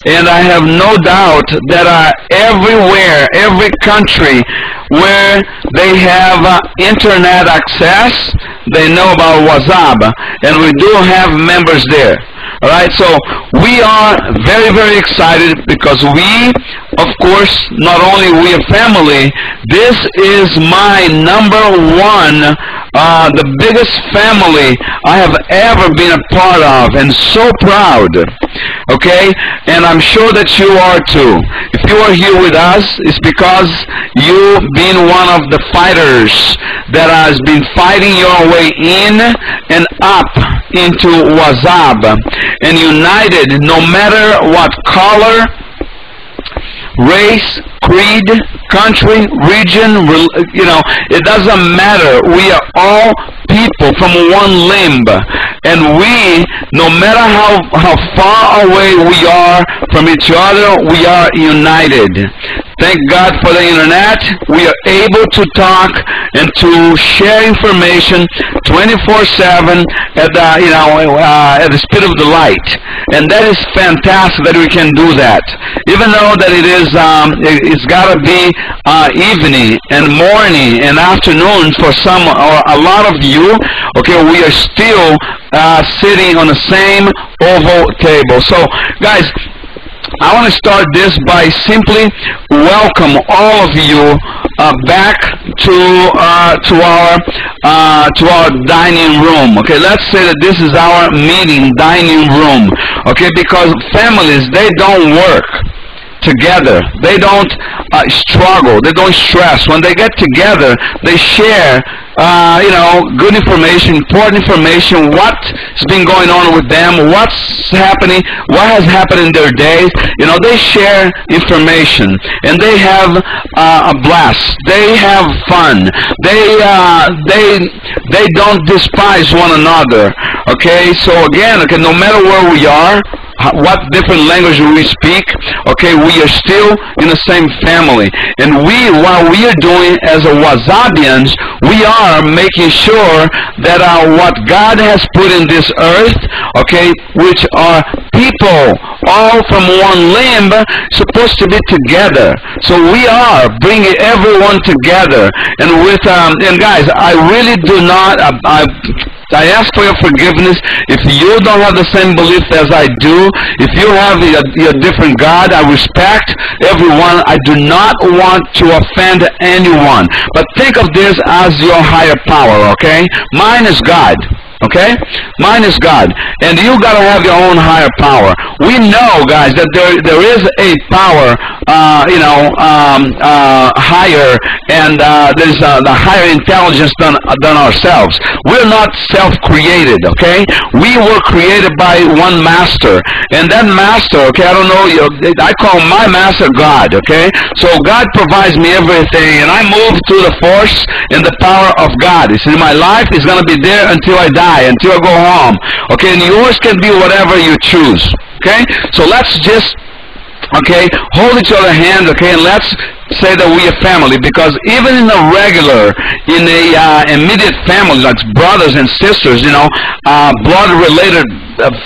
And I have no doubt that everywhere, every country where they have internet access, they know about Wazzub, and we do have members there. All right, so we are very, very excited because we, of course, not only we are family, this is my #1, the biggest family I have ever been a part of, and so proud. Okay, and I'm sure that you are too. If you are here with us, it's because you've been one of the fighters that has been fighting your way in and up into Wazzub, and united no matter what color, race, creed, country, region, it doesn't matter. We are all people from one limb, and we, no matter how far away we are from each other, we are united. Thank God for the internet. We are able to talk and to share information 24/7 at the speed of the light, and that is fantastic that we can do that. Even though that it's got to be evening and morning and afternoon for some or a lot of you. Okay, we are still sitting on the same oval table. So, guys, I want to start this by simply welcome all of you back to our dining room. Okay, let's say that this is our meeting dining room. Okay, because families, they don't work together. They don't struggle. They don't stress. When they get together, they share good information, important information, what's been going on with them, what's happening, what has happened in their days. They share information, and they have a blast. They have fun. They don't despise one another. Okay, so again, no matter where we are, what different language we speak, okay, we are still in the same family. And what we are doing as a Wazzubians, we are making sure that what God has put in this earth, okay, which are people all from one limb, supposed to be together. So we are bringing everyone together. And guys, I really do not, I ask for your forgiveness if you don't have the same belief as I do. If you have a different God, I respect everyone. I do not want to offend anyone. But think of this as your higher power, okay? Mine is God. Okay? Mine is God. And you got to have your own higher power. We know, guys, that there is a power, higher, and there's the higher intelligence than ourselves. We're not self-created, okay? We were created by one master. And that master, okay, I don't know, I call my master God, okay? So God provides me everything, and I move through the force and the power of God. You see, my life is going to be there until I die, until I go home. Okay, and yours can be whatever you choose. Okay, so let's just, okay, hold each other's hand, okay, and let's say that we are family, because even in a regular, in a immediate family, like brothers and sisters, blood-related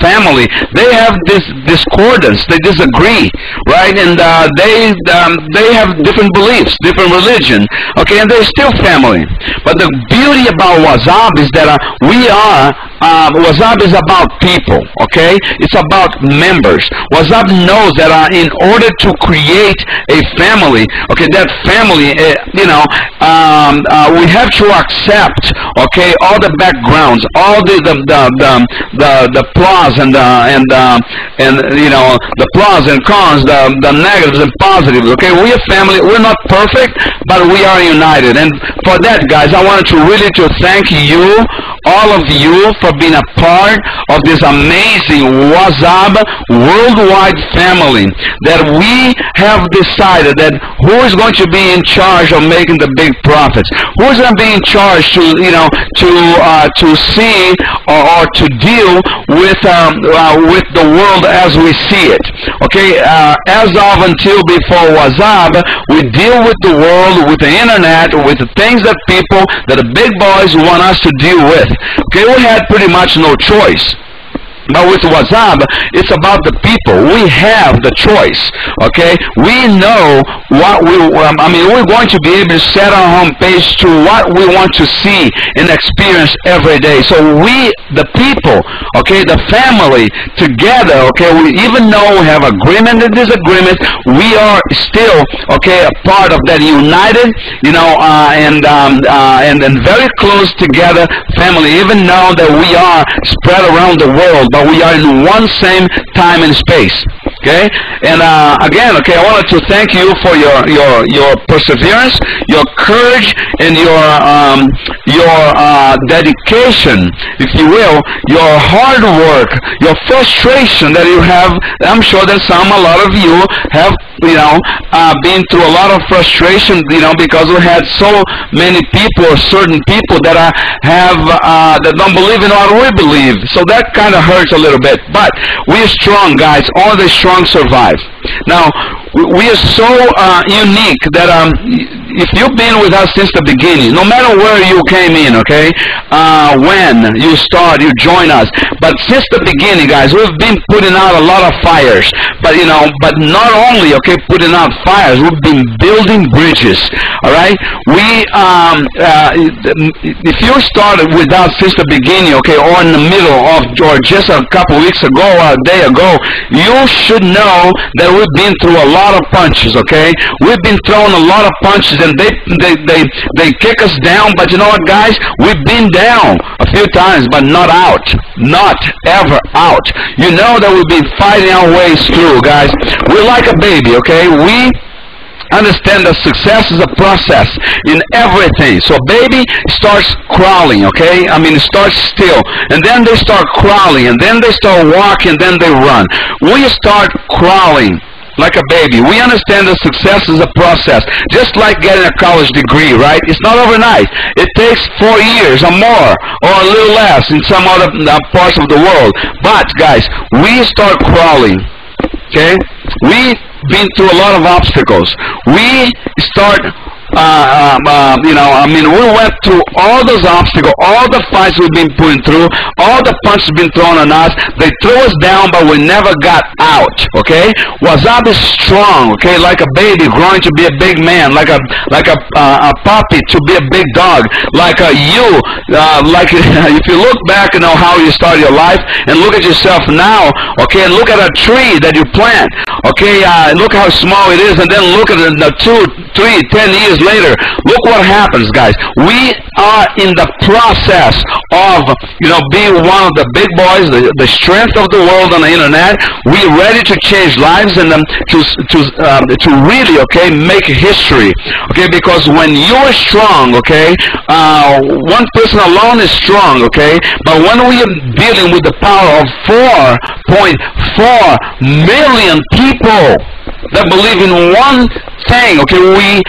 family, they have this discordance, they disagree, right? And they have different beliefs, different religion, okay, and they're still family. But the beauty about Wazzub is that Wazzub is about people, okay? It's about members. Wazzub knows that in order to create a family, okay, that family, we have to accept, okay, all the backgrounds, all the pros and the pros and cons, the negatives and positives. Okay, we are family. We're not perfect, but we are united. And for that, guys, I wanted to really thank you, all of you, for being a part of this amazing Wazzub worldwide family. That we have decided that who is going to be in charge of making the big profits? Who is going to be in charge to see or to deal with the world as we see it? Okay, as of until before Wazzub, we deal with the world, with the internet, with the things that the big boys want us to deal with. Okay, we had pretty much no choice. But with Wazzub, it's about the people. We have the choice, okay? We know what we're going to be able to set our homepage to what we want to see and experience every day. So we, the people, okay, the family, together, okay, we even though we have agreement and disagreement, we are still, okay, a part of that united, you know, and very close together family, even though that we are spread around the world, but we are in one same time and space. Okay, and again, okay, I wanted to thank you for your perseverance, your courage, and your dedication, if you will, your hard work, your frustration that you have. I'm sure that a lot of you have, you know, been through a lot of frustration, you know, because we had so many people, or certain people that that don't believe in what we believe. So that kind of hurts a little bit. But we are strong, guys. Only the strong survive. Now, we are so unique that if you've been with us since the beginning, no matter where you came in, okay, when you start, you join us. But since the beginning, guys, we've been putting out a lot of fires. But, you know, but not only, okay, putting out fires, we've been building bridges, all right? If you started with us since the beginning, okay, or in the middle of, or just a couple weeks ago or a day ago, you should know that we've been through a lot of punches, okay? We've been throwing a lot of punches, and they kick us down, but you know what, guys? We've been down a few times, but not out. Not ever out. You know that we've been fighting our ways through, guys. We're like a baby, okay? We understand that success is a process in everything. So baby starts crawling, okay? I mean, it starts still, and then they start crawling, and then they start walking, and then they run. We start crawling like a baby. We understand that success is a process, just like getting a college degree, right? It's not overnight. It takes 4 years or more, or a little less in some other parts of the world. But, guys, we start crawling, okay? We've been through a lot of obstacles. We start you know, I mean, we went through all those obstacles, all the fights we've been putting through, all the punches been thrown on us. They threw us down, but we never got out, okay? Wazzub is strong, okay, like a baby growing to be a big man, like a puppy to be a big dog, like like if you look back and know how you started your life, and look at yourself now, okay, and look at a tree that you plant, okay, look how small it is, and then look at the 2, 3, 10 years later, look what happens, guys. We are in the process of, you know, being one of the big boys, the strength of the world on the internet. We're ready to change lives and to really, okay, make history, okay, because when you are strong, okay, one person alone is strong, okay, but when we are dealing with the power of 4.4 million people that believe in one thing, okay, we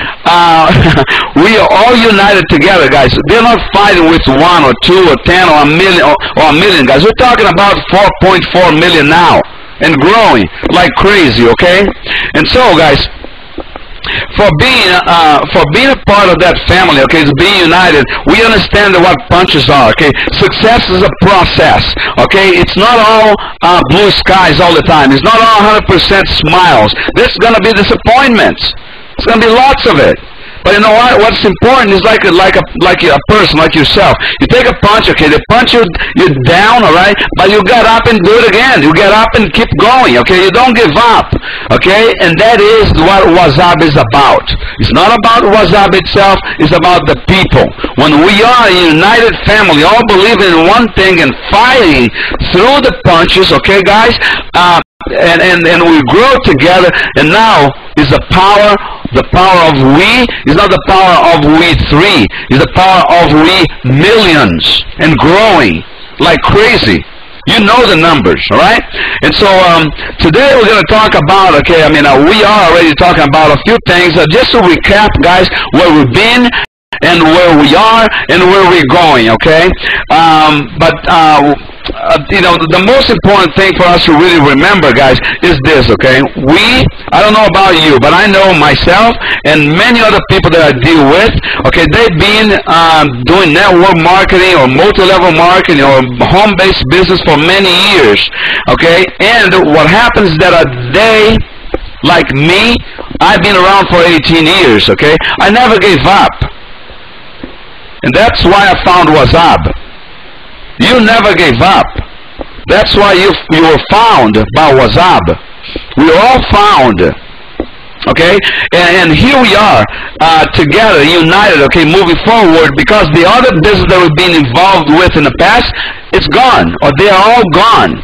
are all united together, guys. They're not fighting with 1 or 2 or 10 or a million, guys. We're talking about 4.4 million now and growing like crazy, okay? And so, guys, for being a part of that family, okay, to being united, we understand what punches are, okay? Success is a process, okay? It's not all blue skies all the time. It's not all 100% smiles. There's going to be disappointments. There's going to be lots of it. But you know what? What's important is like a person, like yourself. You take a punch, okay? They punch you, you're down, all right? But you get up and do it again. You get up and keep going, okay? You don't give up, okay? And that is what Wazzub is about. It's not about Wazzub itself. It's about the people. When we are a united family, all believing in one thing and fighting through the punches, okay, guys? And we grow together, and now is the power of we is not the power of we three, is the power of we millions and growing like crazy. You know the numbers, all right? And so today we're going to talk about, okay, I mean, we are already talking about a few things. Just to recap, guys, where we've been and where we are and where we're going, okay? the most important thing for us to really remember, guys, is this, okay? I don't know about you, but I know myself and many other people that I deal with, okay, they've been doing network marketing or multi-level marketing or home-based business for many years, okay? And what happens is that they, like me, I've been around for 18 years, okay? I never gave up. And that's why I found Wazzub. You never gave up. That's why you were found by Wazzub. We were all found. Okay? And here we are together, united, okay, moving forward, because the other business that we've been involved with in the past, it's gone, or they are all gone.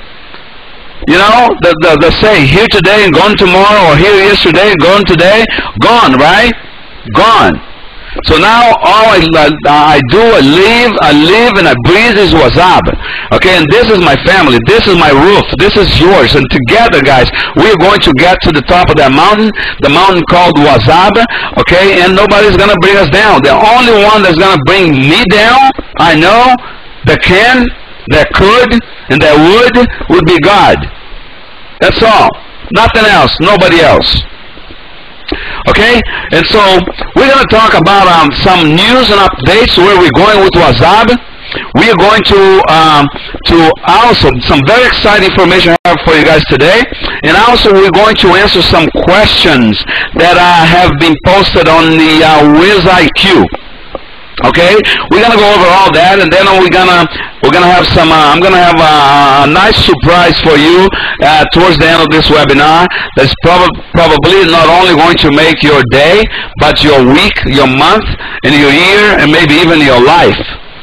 You know, the say, here today and gone tomorrow, or here yesterday and gone today, gone, right? Gone. So now all I do, I live and I breathe is Wazzub. Okay, and this is my family, this is my roof, this is yours, and together, guys, we're going to get to the top of that mountain, the mountain called Wazzub, okay, and nobody's going to bring us down. The only one that's going to bring me down, I know, that can, that could, and that would be God. That's all. Nothing else, nobody else. Okay, and so we're going to talk about some news and updates where we're going with Wazzub. We are going to also some very exciting information I have for you guys today, and also we're going to answer some questions that have been posted on the WizIQ. Okay, we're gonna go over all that, and then we're gonna have some. I'm gonna have a nice surprise for you towards the end of this webinar. That's probably not only going to make your day, but your week, your month, and your year, and maybe even your life.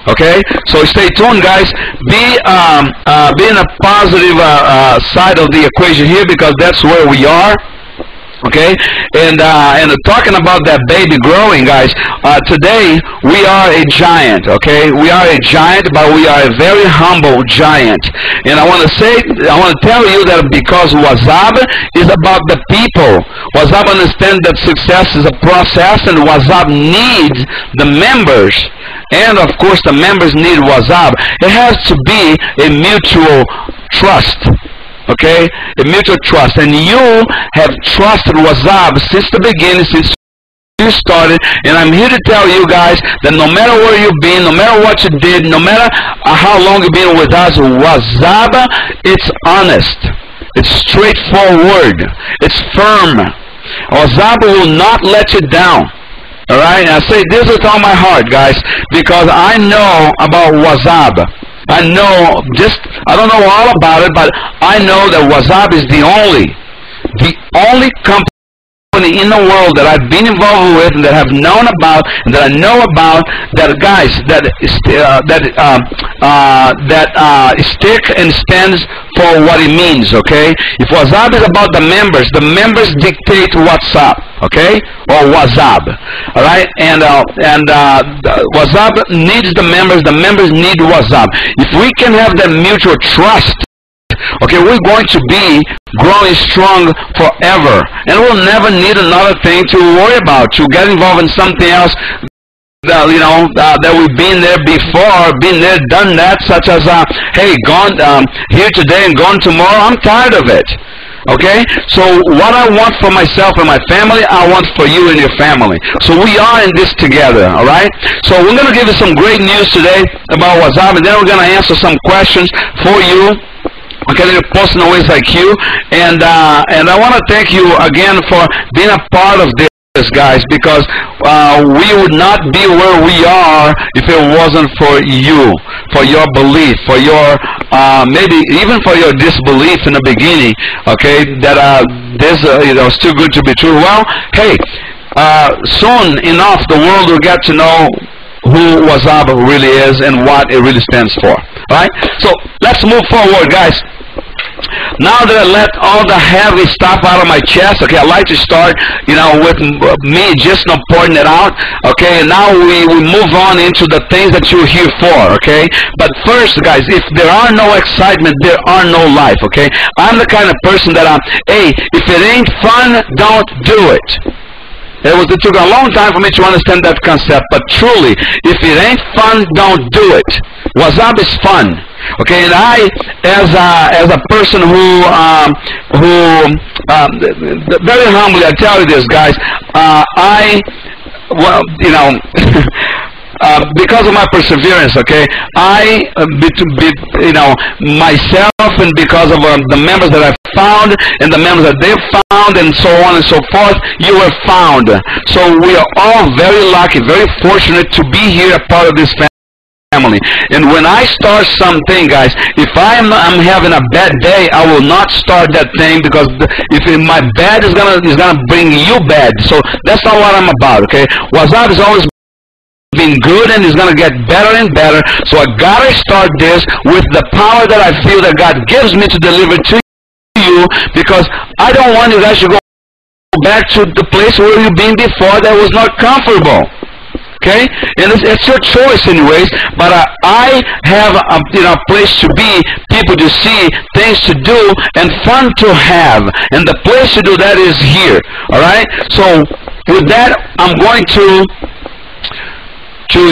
Okay, so stay tuned, guys. Be in a positive side of the equation here, because that's where we are. Okay, and talking about that baby growing, guys, today we are a giant, okay? We are a giant, but we are a very humble giant. And I want to tell you that because Wazzub is about the people. Wazzub understands that success is a process, and Wazzub needs the members. And of course the members need Wazzub. It has to be a mutual trust. Okay, a mutual trust, and you have trusted Wazzub since the beginning, since you started. And I'm here to tell you guys that no matter where you've been, no matter what you did, no matter how long you've been with us, Wazzub, it's honest, it's straightforward, it's firm. Wazzub will not let you down. All right, and I say this with all my heart, guys, because I know about Wazzub. I don't know all about it, but I know that Wazzub is the only company in the world that I've been involved with and that have known about and that I know about, that guys that stick and stands for what it means. Okay, if Wazzub is about the members dictate what's up. Okay, or Wazzub. All right, and Wazzub needs the members need Wazzub. If we can have that mutual trust, okay, we're going to be growing strong forever, and we'll never need another thing to worry about, to get involved in something else. That we've been there before, been there, done that, such as hey, gone here today and gone tomorrow. I'm tired of it. Okay, so what I want for myself and my family, I want for you and your family. So we are in this together, all right? So we're going to give you some great news today about Wazzub, and then we're going to answer some questions for you. Okay, you're posting always like you, and I want to thank you again for being a part of this, guys, because we would not be where we are if it wasn't for you, for your belief, for your maybe even for your disbelief in the beginning. Okay, that this is too good to be true. Well, hey, soon enough the world will get to know who Wazzub really is and what it really stands for. All right, so let's move forward, guys. Now that I let all the heavy stuff out of my chest, okay, I like to start, with me just not pouring it out, okay, and now we move on into the things that you're here for, okay? But first, guys, if there are no excitement, there are no life, okay? I'm the kind of person that hey, if it ain't fun, don't do it. It took a long time for me to understand that concept. But truly, if it ain't fun, don't do it. Wazzub is fun. Okay, and I, as a person who very humbly, I tell you this, guys, because of my perseverance, okay, myself, and because of the members that I found, and the members that they found, and so on and so forth, you were found. So we are all very lucky, very fortunate to be here, a part of this family. And when I start something, guys, if I'm having a bad day, I will not start that thing, because if my bad is gonna bring you bad. So that's not what I'm about, okay? Wazzub is always been good, and it's gonna get better and better. So I gotta start this with the power that I feel that God gives me to deliver to you, because I don't want you guys to go back to the place where you've been before that was not comfortable. Okay, and it's your choice, anyways. But I have a place to be, people to see, things to do, and fun to have, and the place to do that is here. All right. So with that, I'm going to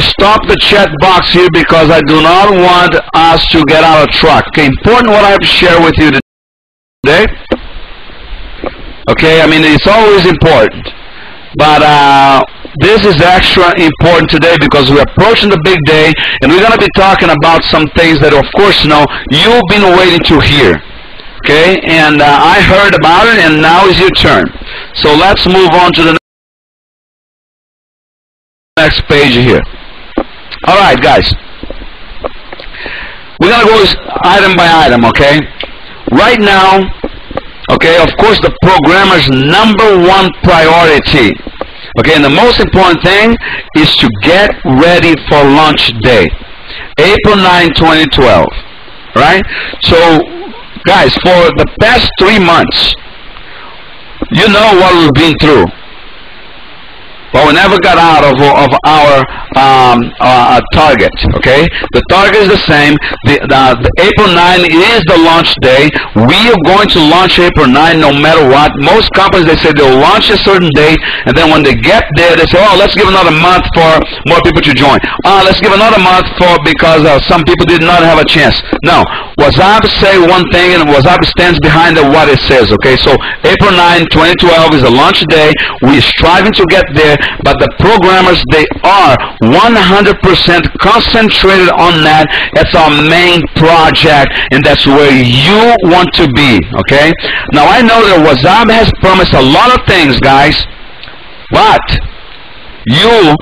stop the chat box here, because I do not want us to get out of track. Okay, important what I have to share with you today. Okay, I mean, it's always important, but this is extra important today, because we're approaching the big day, and we're going to be talking about some things that, of course, you've been waiting to hear. Okay, and I heard about it, and now is your turn. So let's move on to the next page here. All right, guys, we're going to go item by item, okay? Right now, okay, of course, the programmer's #1 priority, okay, and the most important thing is to get ready for launch day, April 9, 2012, right? So, guys, for the past 3 months, you know what we've been through. But we never got out of our target, okay? The target is the same. The April 9 is the launch day. We are going to launch April 9 no matter what. Most companies, they say they'll launch a certain date, and then when they get there, they say, oh, let's give another month for more people to join. Let's give another month because some people did not have a chance. No. Wazzub say one thing, and Wazzub stands behind what it says, okay? So April 9, 2012 is the launch day. We're striving to get there. But the programmers, they are 100% concentrated on that. That's our main project, and that's where you want to be, okay? Now, I know that Wazzub has promised a lot of things, guys, but you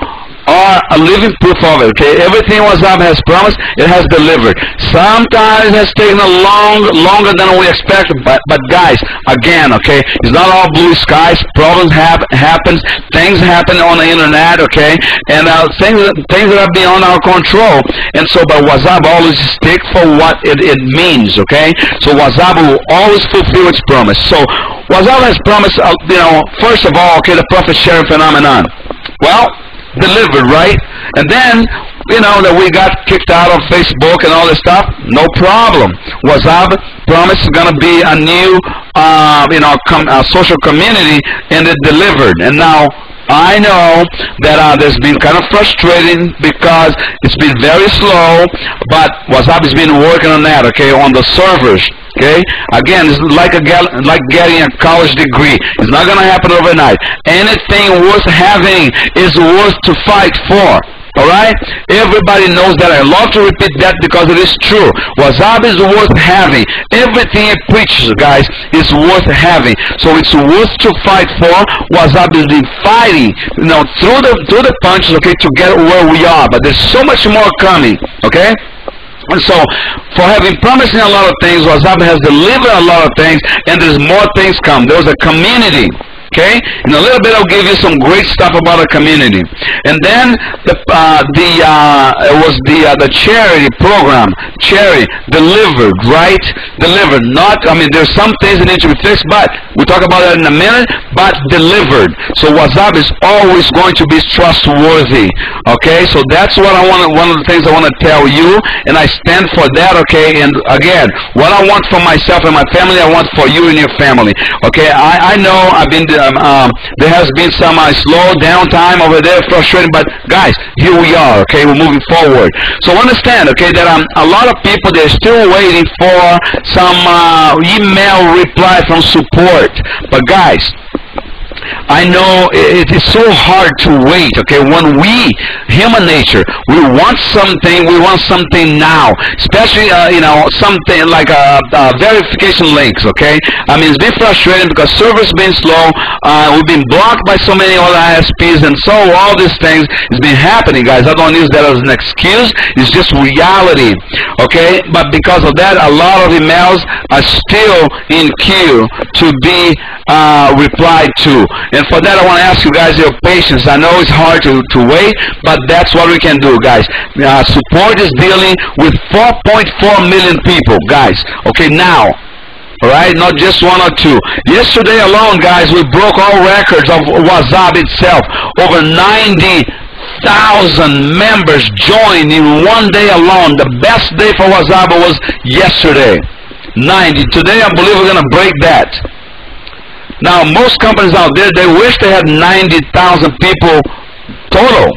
are a living proof of it, okay? Everything Wazzub has promised, it has delivered. Sometimes it has taken longer than we expected, but guys, again, okay, it's not all blue skies. Problems happen, things happen on the internet, okay, and things that are beyond our control. And so, but Wazzub always stick for what it means, okay? So Wazzub will always fulfill its promise. So Wazzub has promised, first of all, okay, the profit sharing phenomenon. Well, delivered, right? And then, that we got kicked out of Facebook and all this stuff, no problem. Wazzub promised is going to be a new, social community, and it delivered. And now, I know that there's been kind of frustrating because it's been very slow, but Wazzub has been working on that, okay, on the servers. Okay? Again, it's like getting a college degree. It's not going to happen overnight. Anything worth having is worth to fight for. Alright? Everybody knows that. I love to repeat that because it is true. Wazzub is worth having. Everything it preaches, guys, is worth having. So it's worth to fight for. Wazzub has been fighting, through the punches, okay, to get where we are. But there's so much more coming. Okay? And so, for having promised a lot of things, Wazzub has delivered a lot of things, and there's more things come. There's a community, okay? In a little bit, I'll give you some great stuff about a community. And then it was the charity program, delivered, right? Delivered. There's some things that need to be fixed, but we'll talk about that in a minute. but delivered. So Wazzub is always going to be trustworthy. Okay, so that's what I want. One of the things I want to tell you, and I stand for that. Okay, and again, what I want for myself and my family, I want for you and your family. Okay, I know I've been there has been some slow downtime over there, frustrating, but guys, here we are. Okay, we're moving forward. So understand, okay, that a lot of people, they're still waiting for some email reply from support. But guys, I know it is so hard to wait, okay? When we, human nature, we want something now, especially, something like verification links, okay? I mean, it's been frustrating because servers been slow, we've been blocked by so many other ISPs, and so all these things has been happening, guys. I don't use that as an excuse, it's just reality, okay? But because of that, a lot of emails are still in queue to be replied to. And for that, I want to ask you guys your patience. I know it's hard to wait, but that's what we can do, guys. Support is dealing with 4.4 million people, guys. Okay, now. All right, not just one or two. Yesterday alone, guys, we broke all records of Wazzub itself. Over 90,000 members joined in one day alone. The best day for Wazzub was yesterday. 90. Today, I believe we're going to break that. Now, most companies out there, they wish they had 90,000 people total.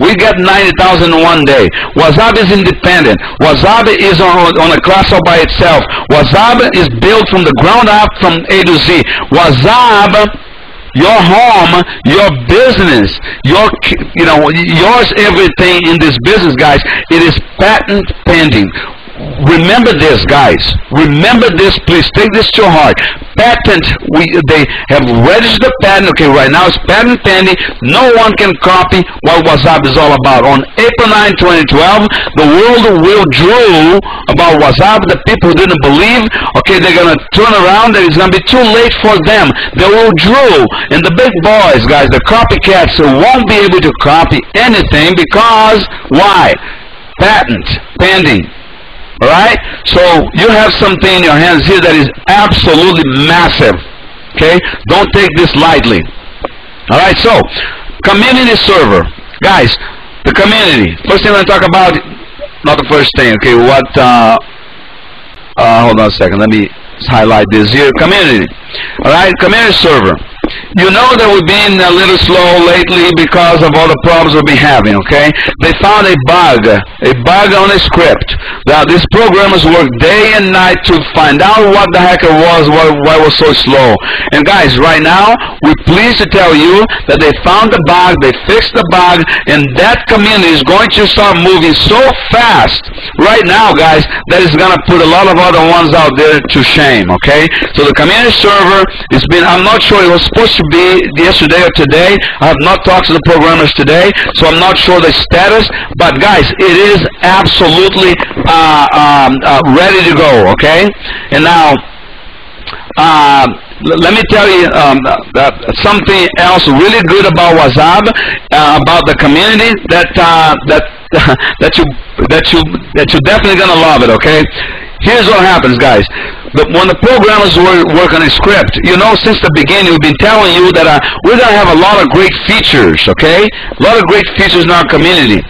We get 90,000 in one day. Wazzub is independent. Wazzub is on a class all by itself. Wazzub is built from the ground up, from A to Z. Wazzub, your home, your business, yours, everything in this business, guys, it is patent pending. Remember this, guys. Remember this, please. Take this to heart. Patent, they have registered the patent. Okay, right now it's patent pending. No one can copy what Wazzub is all about. On April 9, 2012, the world will drool about Wazzub. The people who didn't believe, okay, they're going to turn around and it's going to be too late for them. They will drool. And the big boys, guys, the copycats, won't be able to copy anything because, why? Patent pending. Alright? So you have something in your hands here that is absolutely massive. Okay? Don't take this lightly. Alright, so community server. Guys, the community. First thing I'm going to talk about, not the first thing, okay, what hold on a second, let me highlight this here. Community. Alright, community server. You know that we've been a little slow lately because of all the problems we've been having, okay? They found a bug on a script. Now, these programmers work day and night to find out what the heck it was, why it was so slow. And guys, right now, we're pleased to tell you that they found the bug, they fixed the bug, and that community is going to start moving so fast right now, guys, that it's going to put a lot of other ones out there to shame, okay? So the community server has been, I'm not sure, it was supposed to be yesterday or today. I have not talked to the programmers today, so I'm not sure the status. But guys, it is absolutely ready to go. Okay, and now let me tell you something else really good about Wazzub, about the community that you're definitely gonna love it. Okay, here's what happens, guys. When the programmers work on a script, you know, since the beginning, we've been telling you that we're going to have a lot of great features, okay? A lot of great features in our community.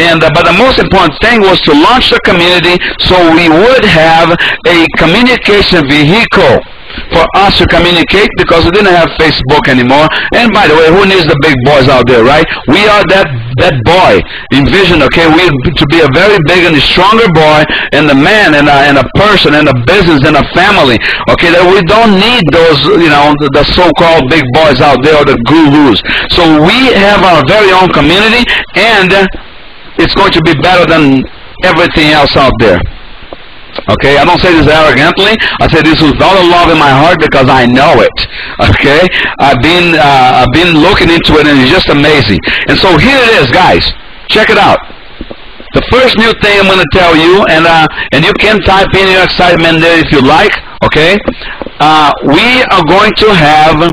And but the most important thing was to launch the community so we would have a communication vehicle for us to communicate, because we didn't have Facebook anymore. And by the way, who needs the big boys out there, right? We are that boy. Envision, okay? We to be a very big and stronger boy, and a man, and a person, and a business, and a family. Okay, that we don't need those, the so-called big boys out there, or the gurus. So we have our very own community, and it's going to be better than everything else out there. Okay, I don't say this arrogantly. I say this with all the love in my heart because I know it. Okay, I've been looking into it, and it's just amazing. And so here it is, guys. Check it out. The first new thing I'm going to tell you, and you can type in your excitement there if you like. Okay, we are going to have.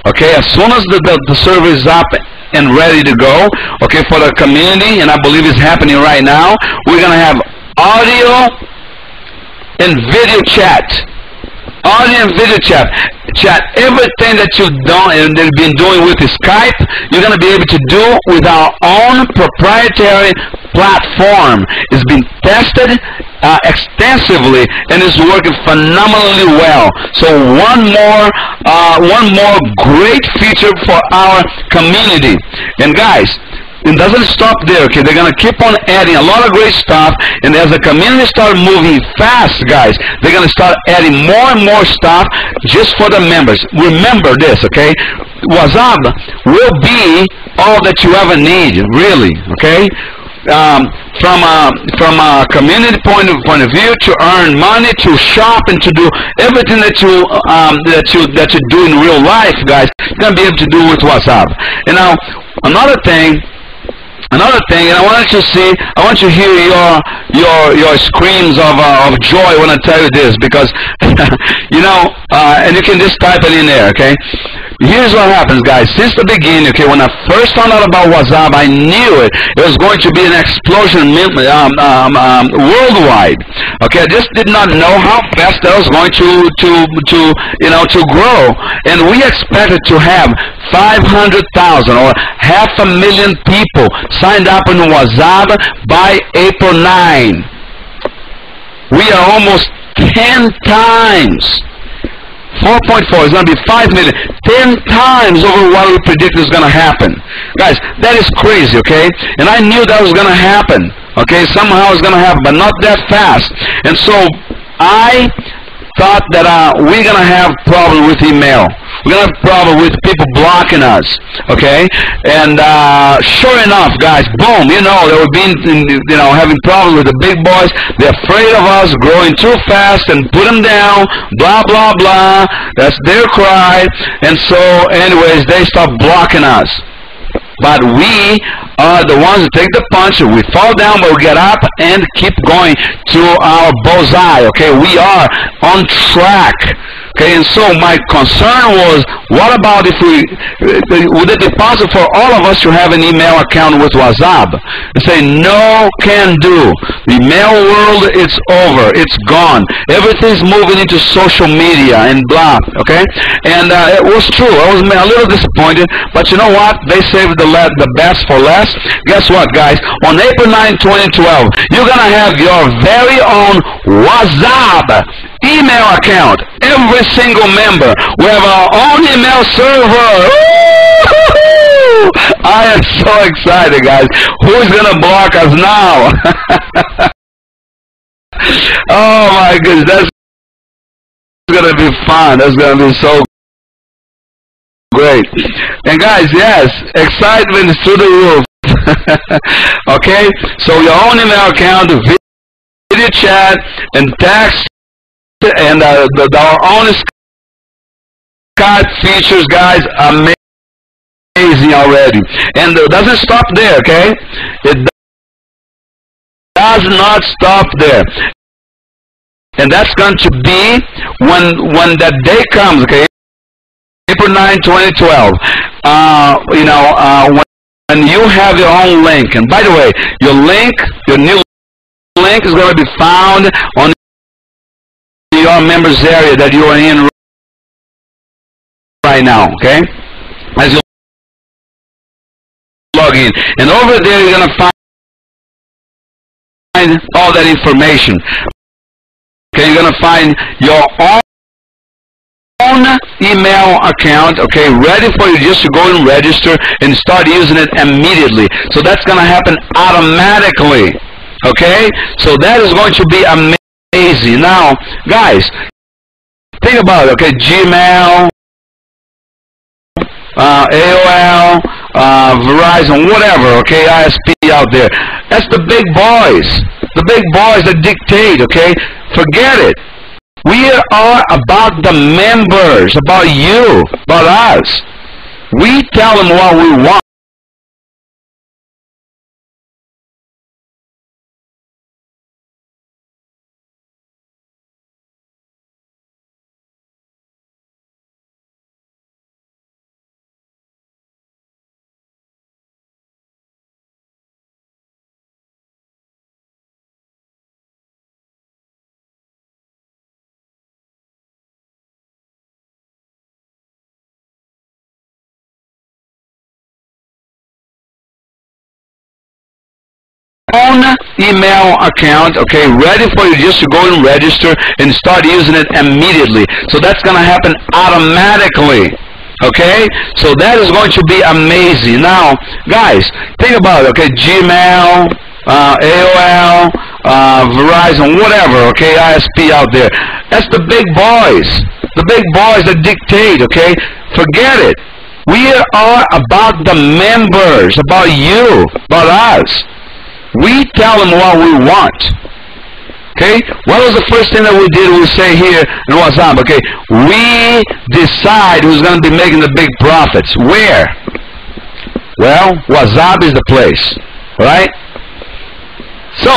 Okay, as soon as the server is up and ready to go. Okay, for the community, and I believe it's happening right now. We're going to have audio and video chat. audio and video chat, everything that you've done and that you've been doing with Skype, you're going to be able to do with our own proprietary platform. It's been tested extensively and is working phenomenally well. So one more great feature for our community. And guys, it doesn't stop there, okay? They're going to keep on adding a lot of great stuff, and as the community starts moving fast, guys, they're going to start adding more and more stuff just for the members. Remember this, okay? Wazzub will be all that you ever need, really, okay? From a community point of view, to earn money, to shop, and to do everything that you do in real life, guys, you're going to be able to do with Wazzub. And now, another thing, and I want you to see, I want you to hear your screams of joy when I tell you this, because and you can just type it in there, okay? Here's what happens, guys. Since the beginning, okay, when I first found out about Wazzub, I knew it was going to be an explosion worldwide. Okay, I just did not know how fast that was going to grow, and we expected to have 500,000 or 500,000 people signed up in Wazzub by April 9. We are almost 10 times. 4.4 is going to be 5 million, 10 times over what we predicted is going to happen. Guys, that is crazy, okay? And I knew that was going to happen, okay? Somehow it's going to happen, but not that fast. And so I thought that we're going to have problem with email. We're going to have problem with people blocking us, okay? And sure enough, guys, boom, they were having problems with the big boys. They're afraid of us growing too fast and put them down, blah, blah, blah. That's their cry. And so, anyways, they start blocking us. But we are the ones who take the punch. We fall down, but we get up and keep going to our bullseye, okay? We are on track. Okay, and so my concern was, what about if would it be possible for all of us to have an email account with Wazzub? They say, no, can do. The email world, it's over. It's gone. Everything's moving into social media and blah, okay? And it was true. I was a little disappointed, but you know what? They saved the best for last. Guess what, guys? On April 9, 2012, you're going to have your very own Wazzub email account. Every single member. We have our own email server. Woo-hoo-hoo! I am so excited, guys. Who's going to block us now? Oh my goodness, that's going to be fun. That's going to be so great. And guys, yes, excitement is through the roof. Okay, so your own email account, video chat, and text, and our own Skype features, guys, amazing already. And it doesn't stop there, okay? It does not stop there. And that's going to be when that day comes, okay? April 9, 2012. When you have your own link. And by the way, your new link is going to be found on your members area that you are in right now, okay? As you log in. And over there you're going to find all that information. Okay, you're going to find your own email account, okay, ready for you just to go and register and start using it immediately. So that's going to happen automatically, okay? So that is going to be amazing. Now, guys, think about it, okay? Gmail, AOL, Verizon, whatever, okay, ISP out there. That's the big boys. The big boys that dictate, okay? Forget it. We are about the members, about you, about us. We tell them what we want. own email account, okay, ready for you just to go and register and start using it immediately. So that's going to happen automatically. Okay, so that is going to be amazing. Now, guys, think about it. Okay, Gmail, AOL, Verizon, whatever. Okay, ISP out there. That's the big boys. The big boys that dictate. Okay, forget it. We are about the members, about you, about us. We tell them what we want. Okay, what was the first thing that we did? We say here in Wazzub, okay, we decide who's going to be making the big profits. Where? Well, Wazzub is the place, right? So,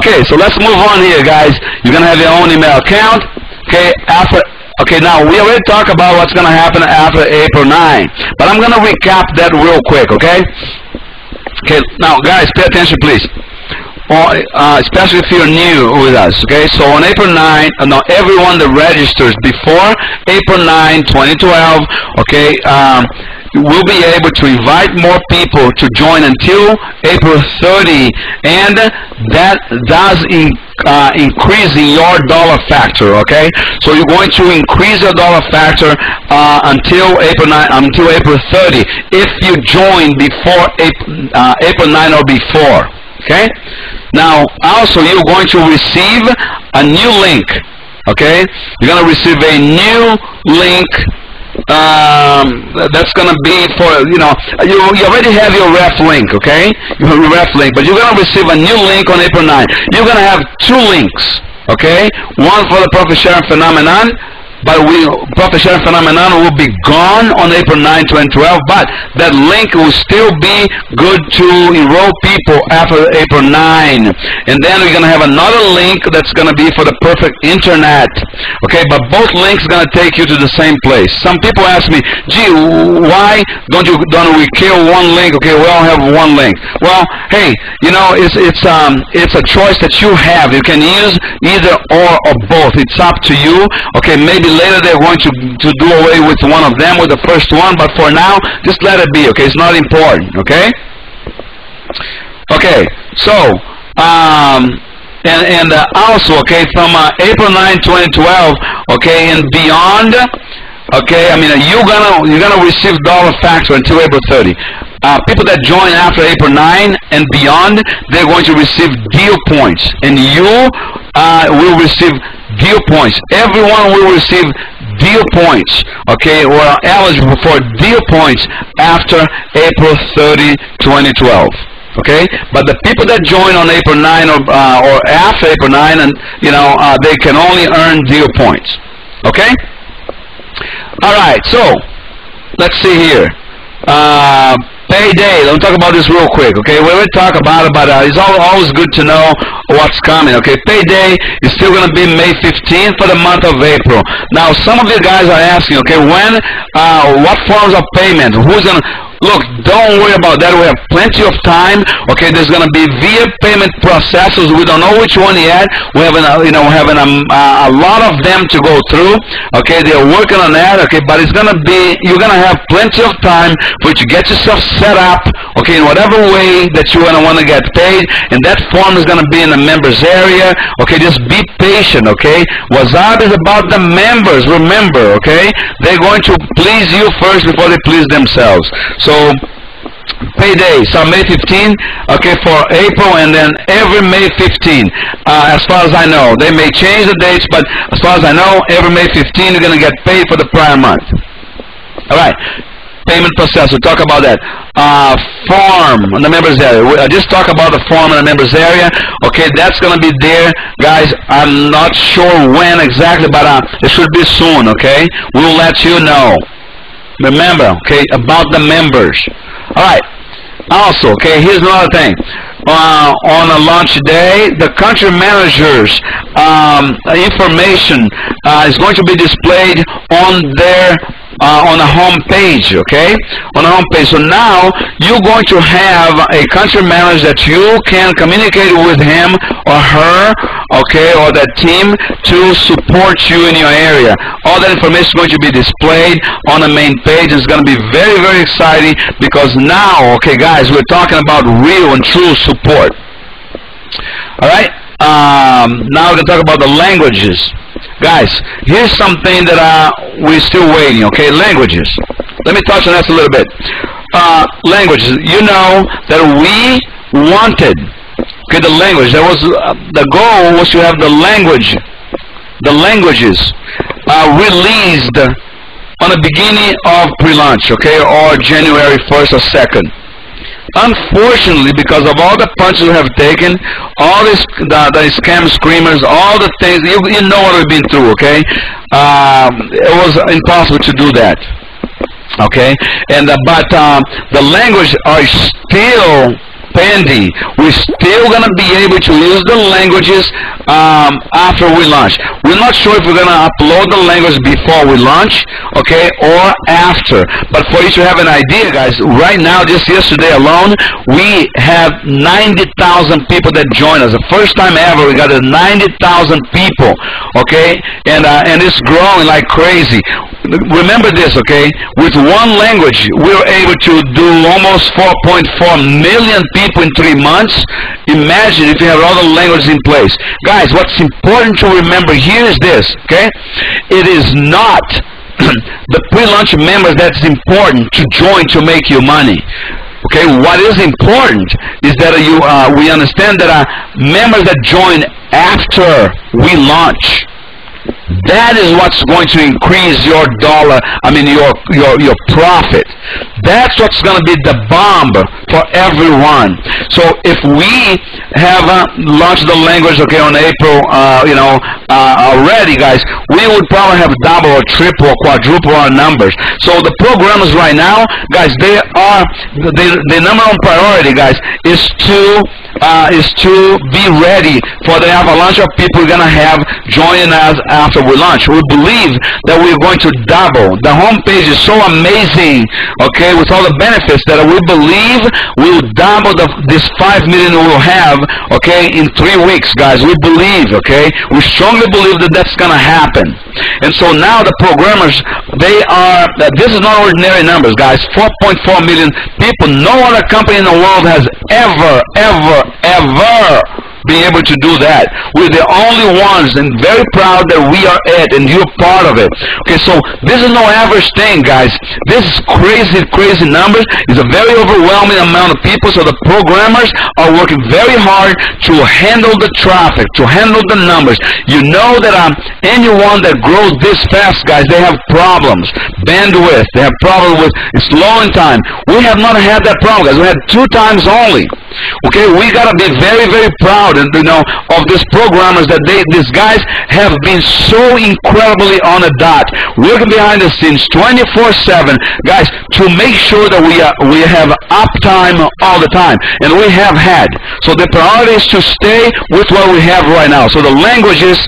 okay, so let's move on here, guys. You're going to have your own email account. Okay, now we already talked about what's going to happen after April 9, but I'm going to recap that real quick, okay? Okay, now, guys, pay attention, please. Especially if you're new with us, okay? So on April 9, everyone that registers before April 9, 2012, okay, we'll be able to invite more people to join until April 30, and that does increase in your dollar factor, okay? So you're going to increase your dollar factor until April 9, until April 30, if you join before April 9 or before, okay? Now, also, you're going to receive a new link, okay? You're going to receive a new link that's going to be for, you already have your ref link, okay? You have your ref link, but you're going to receive a new link on April 9. You're going to have two links, okay? One for the profit sharing phenomenon, but profit sharing phenomenon will be gone on April 9, 2012, but that link will still be good to enroll people after April 9. And then we're going to have another link that's going to be for the perfect internet. Okay, but both links are going to take you to the same place. Some people ask me, gee, why don't we kill one link? Okay, we all have one link. Well, hey, it's a choice that you have. You can use either or both. It's up to you. Okay, maybe later they're going to do away with one of them, with the first one, but for now, just let it be, okay? It's not important, okay? Okay, so, and also, okay, from April 9, 2012, okay, and beyond, okay, you're gonna receive dollar factor until April 30. People that join after April 9 and beyond, they're going to receive deal points, and you will receive deal points. Everyone will receive deal points, okay, or are eligible for deal points after April 30, 2012. Okay, but the people that join on April 9 or after April 9, and they can only earn deal points. Okay. All right. So let's see here. Payday. Let me talk about this real quick, okay? We already talked about it, but it's always good to know what's coming, okay? Payday is still going to be May 15th for the month of April. Now, some of you guys are asking, okay, what forms of payment? Who's going to... Look, don't worry about that. We have plenty of time. Okay, there's going to be via payment processors. We don't know which one yet. We're having a lot of them to go through. Okay, they're working on that. Okay, but it's going to be, you're going to have plenty of time for you to get yourself set up. Okay, in whatever way that you're going to want to get paid, and that form is going to be in the members area. Okay, just be patient. Okay, Wazzub is about the members. Remember, okay, they're going to please you first before they please themselves. So payday, so May 15, okay, for April, and then every May 15, as far as I know. They may change the dates, but as far as I know, every May 15, you're going to get paid for the prior month. All right, payment process, we'll talk about that. Form in the members area. I just talk about the form in the members area. Okay, that's going to be there. Guys, I'm not sure when exactly, but it should be soon, okay? We'll let you know. Remember, okay, about the members. All right. Also, okay, here's another thing. On a launch day, the country managers' information is going to be displayed on their on the home page, okay? On the home page. So now you're going to have a country manager that you can communicate with him or her, okay, or that team to support you in your area. All that information is going to be displayed on the main page. It's going to be very, very exciting because now, okay, guys, we're talking about real and true support. All right? Now we're going to talk about the languages. Guys, here's something that we're still waiting, okay? Languages. Let me touch on that a little bit. Languages. You know that we wanted, okay, the language. That was the goal was to have the languages released on the beginning of pre-launch, okay, or January 1st or 2nd. Unfortunately, because of all the punches we have taken, all this, the scam screamers, all the things, you know what we've been through, okay? It was impossible to do that, okay? And but the language are still pending. We're still going to be able to use the languages after we launch. We're not sure if we're going to upload the language before we launch, okay, or after. But for you to have an idea, guys, right now, just yesterday alone, we have 90,000 people that joined us. The first time ever, we got 90,000 people, okay, and it's growing like crazy. Remember this, okay? With one language, we were able to do almost 4.4 million people in 3 months. Imagine if you have all the languages in place. Guys, what's important to remember here is this, okay? It is not the pre-launch members that's important to join to make you money. Okay, what is important is that we understand that members that join after we launch, that is what's going to increase your your profit. That's what's going to be the bomb for everyone. So if we have launched the language, okay, on April, already, guys, we would probably have double or triple or quadruple our numbers. So the programmers right now, guys, the number one priority, guys, is to be ready for the avalanche of people we're going to have joining us after we launch. We believe that we're going to double. The homepage is so amazing, okay, with all the benefits that we believe we'll double this 5 million we'll have, okay, in 3 weeks, guys. We believe, okay, we strongly believe that that's going to happen. And so now the programmers, this is not ordinary numbers, guys. 4.4 million people. No other company in the world has ever being able to do that. We're the only ones, and very proud that we are it, and you're part of it. Okay, so this is no average thing, guys. This is crazy numbers. It's a very overwhelming amount of people, so the programmers are working very hard to handle the traffic, to handle the numbers. You know that anyone that grows this fast, guys, they have problems. Bandwidth, they have problems with slowing time. We have not had that problem, guys. We had 2 times only. Okay, we gotta be very proud, and of these programmers that these guys have been so incredibly on the dot, working behind the scenes 24/7, guys, to make sure that we have uptime all the time, and we have had. So the priority is to stay with what we have right now. So the languages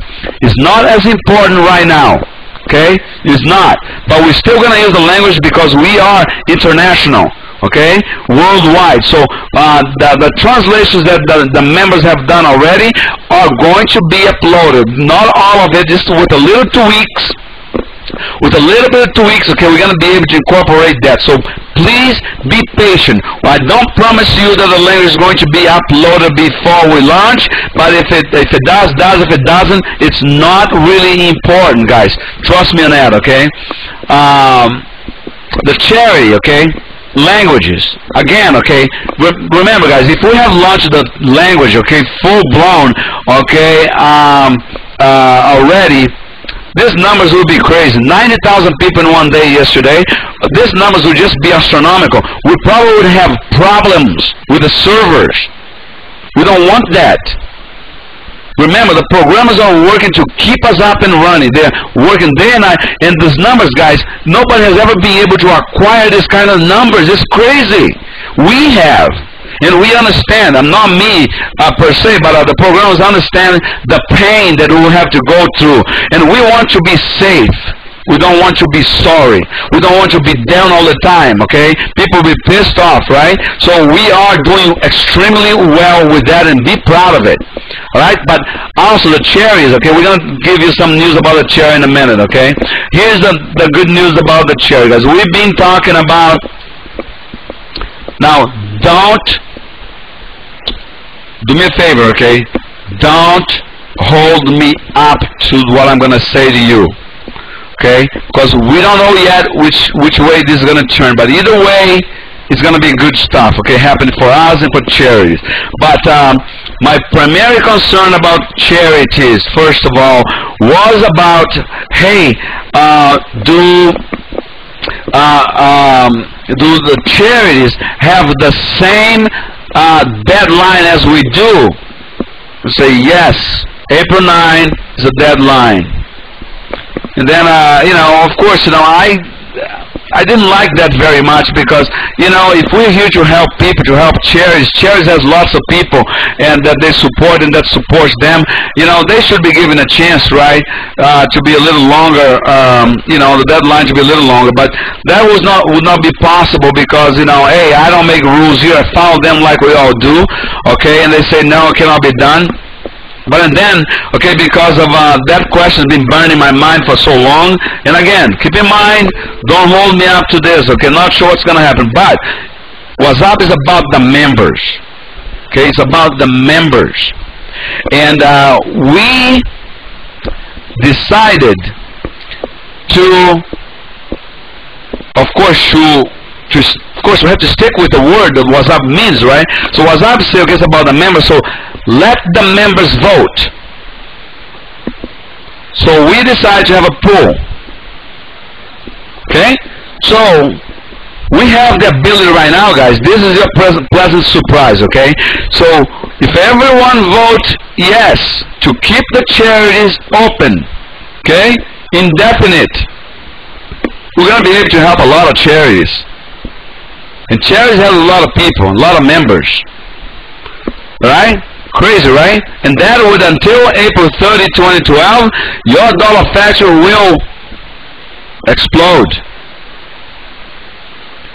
is not as important right now. Okay, it's not, but we're still gonna use the language because we are international. Okay, worldwide. So the translations that the members have done already are going to be uploaded. Not all of it, just with a little tweaks. With a little bit of tweaks, okay, we're going to be able to incorporate that. So please be patient. I don't promise you that the language is going to be uploaded before we launch, but if it does. If it doesn't, it's not really important, guys. Trust me on that, okay? The cherry, okay? Languages. Again, okay, remember, guys, if we have launched the language, okay, full-blown, okay, already, these numbers will be crazy. 90,000 people in one day yesterday. These numbers will just be astronomical. We probably would have problems with the servers. We don't want that. Remember, the programmers are working to keep us up and running. They're working day and night. And these numbers, guys, nobody has ever been able to acquire this kind of numbers. It's crazy. We have. And we understand. I'm not me per se, but the programmers understand the pain that we will have to go through. And we want to be safe. We don't want to be sorry. We don't want to be down all the time, okay? People will be pissed off, right? So we are doing extremely well with that, and be proud of it, all right? But also the cherries, okay? We're going to give you some news about the cherry in a minute, okay? Here's the good news about the cherry, guys. We've been talking about... Now, don't... Do me a favor, okay? Don't hold me up to what I'm going to say to you, okay? Because we don't know yet which way this is going to turn, but either way, it's going to be good stuff, okay, happening for us and for charities. But my primary concern about charities, first of all, was about, hey, do the charities have the same deadline as we do? We say yes, April 9 is a deadline. And then, of course, I didn't like that very much because, if we're here to help people, to help charities has lots of people and that they support and that supports them, they should be given a chance, right, to be a little longer, the deadline to be a little longer. But that would not be possible because, hey, I don't make rules here. I follow them like we all do, okay, and they say, no, it cannot be done. But then, okay, because of that question has been burning my mind for so long, and again, keep in mind, don't hold me up to this, okay, not sure what's going to happen, but Wazzub is about the members, okay, it's about the members, and we decided to, of course, we have to stick with the word that Wazzub means, right? So Wazzub says, okay, it's about the members, so let the members vote. So we decided to have a poll. Okay? So we have the ability right now, guys. This is your pleasant surprise, okay? So if everyone votes yes to keep the charities open, okay, indefinite, we're going to be able to help a lot of charities. And charities have a lot of people, a lot of members. Right? Crazy, right? And that would, until April 30, 2012, your dollar factor will explode.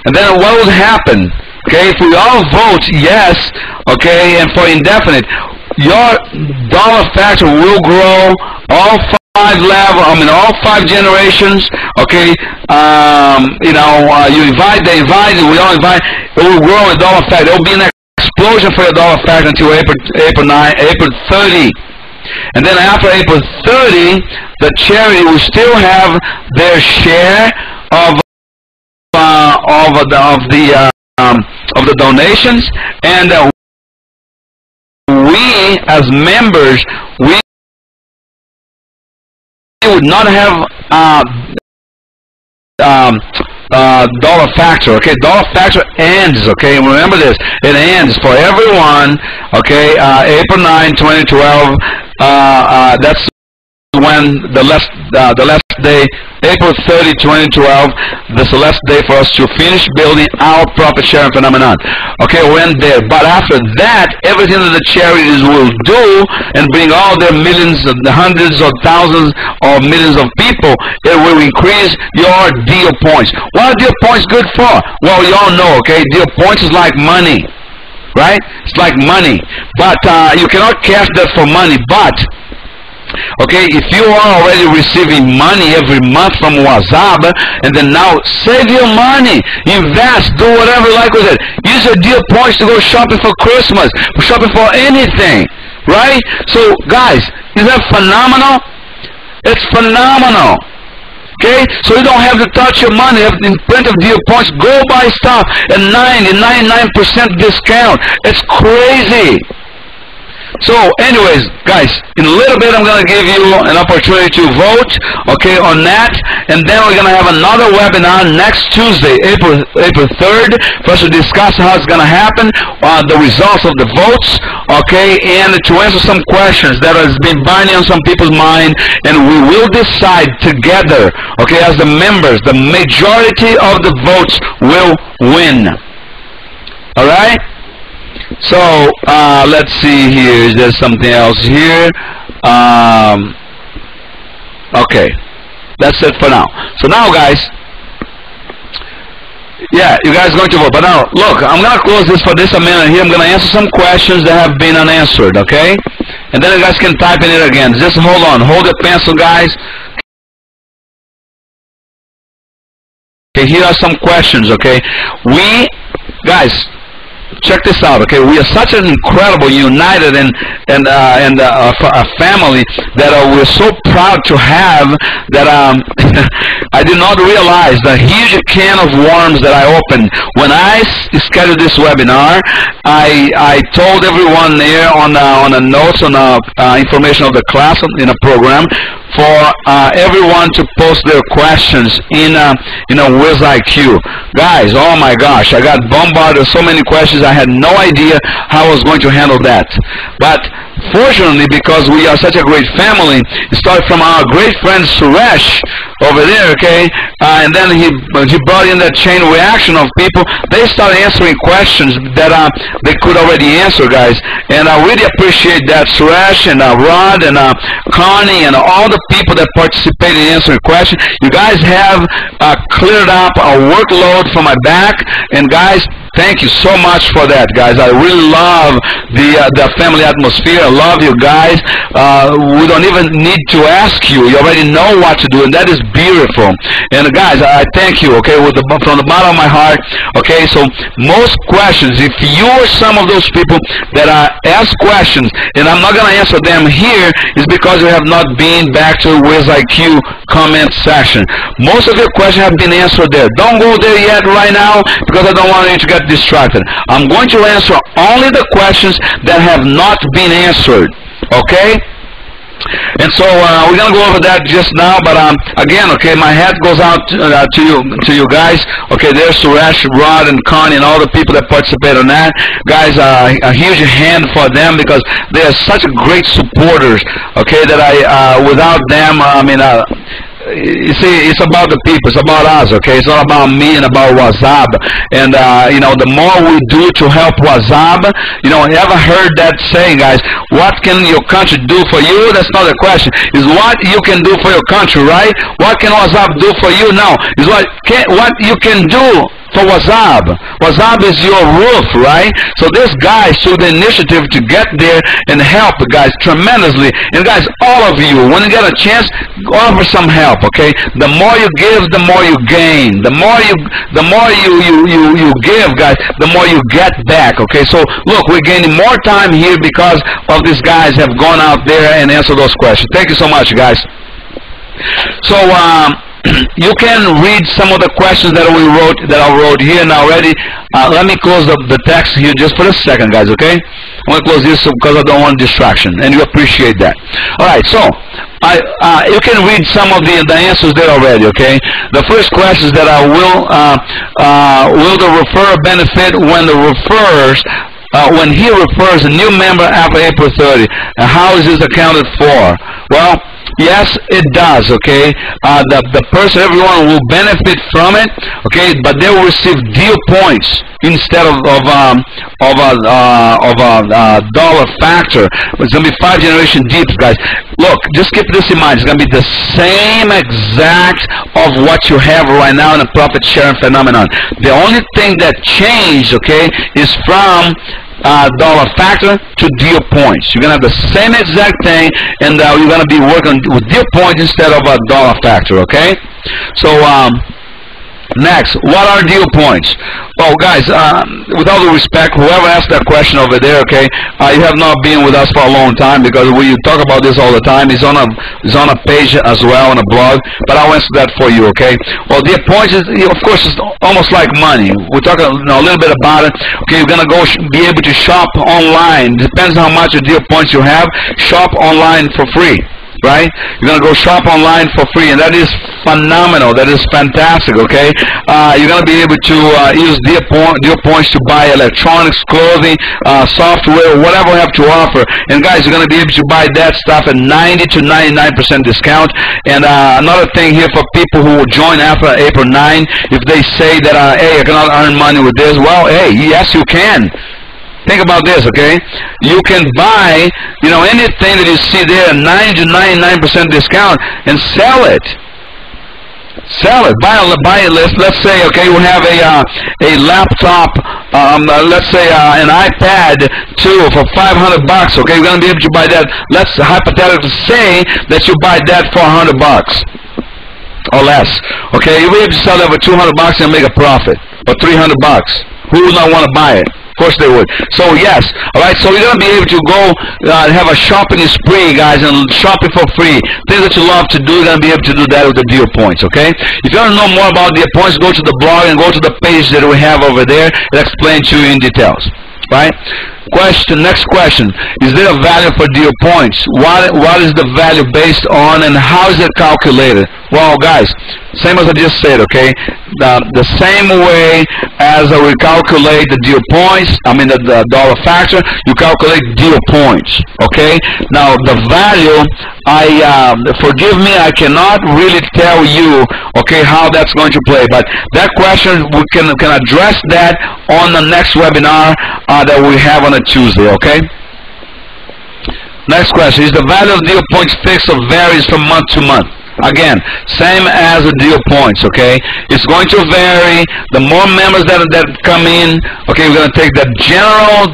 And then what would happen? Okay, if we all vote yes, okay, and for indefinite, your dollar factor will grow all all 5 generations, okay, you invite, they invite, we all invite, it will grow in dollar factor. It will be an explosion for your dollar factor until April 30. And then after April 30, the charity will still have their share of the donations, and we as members, we would not have dollar factor, okay? Dollar factor ends, okay? Remember this, it ends for everyone, okay? April 9, 2012, that's when the last day, April 30, 2012, that's the last day for us to finish building our profit sharing phenomenon. Okay, we went there. But after that, everything that the charities will do and bring all their millions, the hundreds of thousands or millions of people, it will increase your deal points. What are deal points good for? Well, you all know, okay, deal points is like money, right? It's like money. But you cannot cash that for money, but okay, if you are already receiving money every month from Wazzub, and then now save your money, invest, do whatever you like with it. Use your deal points to go shopping for Christmas, shopping for anything, right? So, guys, is that phenomenal? It's phenomenal. Okay, so you don't have to touch your money. You have plenty of deal points. Go buy stuff at 99% discount. It's crazy. So anyways, guys, in a little bit I'm going to give you an opportunity to vote, okay, on that, and then we're going to have another webinar next Tuesday, April 3rd, for us to discuss how it's going to happen, the results of the votes, okay, and to answer some questions that has been burning on some people's mind, and we will decide together, okay, as the members, the majority of the votes will win. All right? So let's see here. Is there something else here? Okay. That's it for now. So now, guys, yeah, you guys going to vote. But now, look, I'm going to close this for this a minute here. I'm going to answer some questions that have been unanswered, okay? And then you guys can type in it again. Just hold on. Hold the pencil, guys. Okay, here are some questions, okay? Guys, check this out, okay? We are such an incredible, united, and a family that we're so proud to have that I did not realize the huge can of worms that I opened when I scheduled this webinar. I told everyone there on the notes, on the information of the class in a program, for everyone to post their questions in WizIQ. Guys, oh my gosh, I got bombarded with so many questions. I had no idea how I was going to handle that. But fortunately, because we are such a great family, it started from our great friend Suresh over there, okay? And then he brought in that chain reaction of people. They started answering questions that they could already answer, guys. And I really appreciate that, Suresh and Rod and Connie and all the people that participated in answering questions. You guys have cleared up a workload from my back. And guys, thank you so much for that, guys. I really love the family atmosphere. I love you guys. We don't even need to ask you. You already know what to do, and that is beautiful. And guys, I thank you, okay, from the bottom of my heart. Okay, so most questions, if you are some of those people that ask questions, and I'm not going to answer them here, is because you have not been back to WizIQ comment section. Most of your questions have been answered there. Don't go there yet right now, because I don't want you to get distracted. I'm going to answer only the questions that have not been answered, okay? And so we're going to go over that just now, but again, okay, my hat goes out to you guys. Okay, there's Suresh, Rod, and Connie, and all the people that participate on that. Guys, a huge hand for them, because they are such great supporters, okay, that without them, you see, it's about the people. It's about us, okay? It's not about me and about Wazzub. And, the more we do to help Wazzub, ever heard that saying, guys, what can your country do for you? That's not the question. It's what you can do for your country, right? What can Wazzub do for you? No. It's what you can do for Wazzub. Wazzub is your roof, right? So this guy took the initiative to get there and help, guys, tremendously. And guys, all of you, when you get a chance, offer some help, okay? The more you give, the more you gain. The more you give, guys, the more you get back, okay? So look, we're gaining more time here because of these guys have gone out there and answered those questions. Thank you so much, guys. So you can read some of the questions that I wrote here now already. Let me close the text here just for a second, guys, okay? I'm going to close this because I don't want distraction, and you appreciate that. All right, so you can read some of the answers there already, okay? The first question is that will the referrer benefit when when he refers a new member after April 30? And how is this accounted for? Well, yes, it does, okay? The person, everyone will benefit from it, okay? But they will receive deal points instead of a dollar factor. It's going to be 5 generation deeps, guys. Look, just keep this in mind. It's going to be the same exact of what you have right now in the profit sharing phenomenon. The only thing that changed, okay, is from dollar factor to deal points. You're going to have the same exact thing, and you're going to be working with deal points instead of a dollar factor, okay? So next, what are deal points? Well, guys, with all due respect, whoever asked that question over there, okay, you have not been with us for a long time, because we talk about this all the time. It's on a page as well, on a blog, but I'll answer that for you, okay? Well, deal points is, of course, it's almost like money. We're talking a little bit about it. Okay, you're going to be able to shop online. Depends on how much of deal points you have. Shop online for free. Right? You're going to go shop online for free, and that is phenomenal. That is fantastic, okay? You're going to be able to use deal points to buy electronics, clothing, software, whatever we have to offer. And guys, you're going to be able to buy that stuff at 90 to 99% discount. And another thing here for people who will join after April 9, if they say that, hey, I cannot earn money with this, well, hey, yes, you can. Think about this, okay? You can buy, anything that you see there at 90 to 99% discount and sell it. Sell it. Buy it. Let's say, okay, we have a laptop. Let's say an iPad 2 for $500. Okay, we're gonna be able to buy that. Let's hypothetically say that you buy that for $100 or less. Okay, you'll be able to sell that for $200 and make a profit, or $300. Who would not want to buy it? Of course they would. So yes, all right. So you're gonna be able to go have a shopping spree, guys, and shopping for free. Things that you love to do, you're gonna be able to do that with the deal points. Okay. If you want to know more about deal points, go to the blog and go to the page that we have over there. It'll explain to you in details. Right. Next question. Is there a value for deal points? What is the value based on, and how is it calculated? Well, guys, same as I just said, okay? The same way as we calculate the deal points, the dollar factor, you calculate deal points, okay? Now, the value, forgive me, I cannot really tell you, okay, how that's going to play, but that question, we can address that on the next webinar that we have on a Tuesday, okay? Next question. Is the value of deal points fixed or varies from month to month? Again, same as the deal points, okay? It's going to vary. The more members that come in, okay, we're going to take the general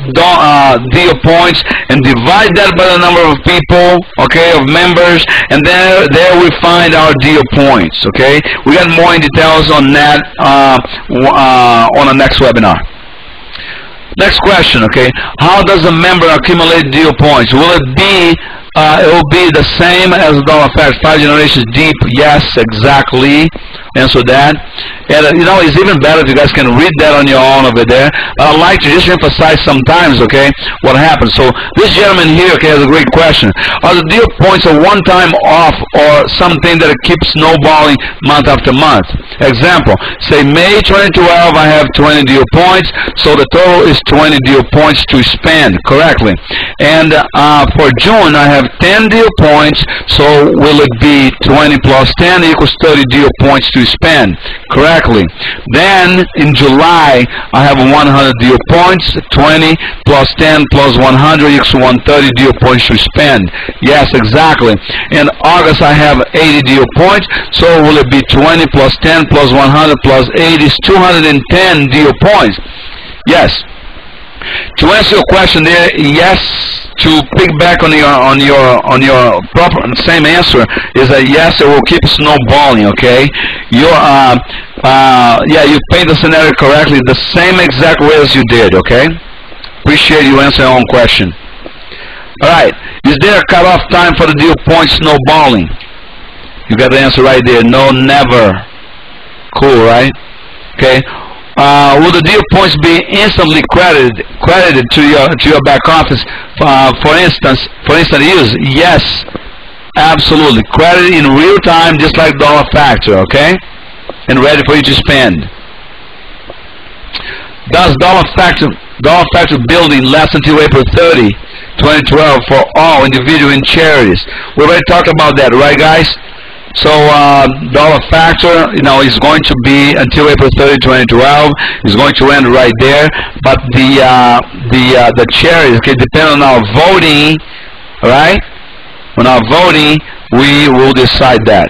deal points and divide that by the number of people, okay, of members, and there we find our deal points, okay? We got more in details on that on the next webinar. Next question, okay? How does a member accumulate deal points? Will it be the same as the dollar factor, 5 generations deep? Yes, exactly. Answer that. And it's even better if you guys can read that on your own over there. I'd like to just emphasize sometimes, okay, what happens. So this gentleman here, okay, has a great question. Are the deal points a one-time off or something that keeps snowballing month after month? Example, say May 2012, I have 20 deal points, so the total is 20 deal points to spend correctly. And for June, I have 10 deal points, so will it be 20 plus 10 equals 30 deal points to spend correctly? Then in July, I have 100 deal points, 20 plus 10 plus 100 equals 130 deal points to spend. Yes, exactly. In August, I have 80 deal points, so will it be 20 plus 10 plus 100 plus 80 is 210 deal points? Yes. To answer your question there, yes. To piggyback on your proper same answer is that yes, it will keep snowballing. Okay, you paint the scenario correctly, the same exact way as you did. Okay, appreciate you answering your own question. All right, is there a cutoff time for the deal point snowballing? You got the answer right there. No, never. Cool, right? Okay. Will the deal points be instantly credited to your back office for instant use? Yes, absolutely. Credited in real time, just like dollar factor, okay? And ready for you to spend. Does dollar factor building last until April 30, 2012 for all individual and charities? We already talked about that, right, guys? So dollar factor, is going to be until April 30, 2012. It's going to end right there. But the charities, okay, depending on our voting, right? On our voting, we will decide that.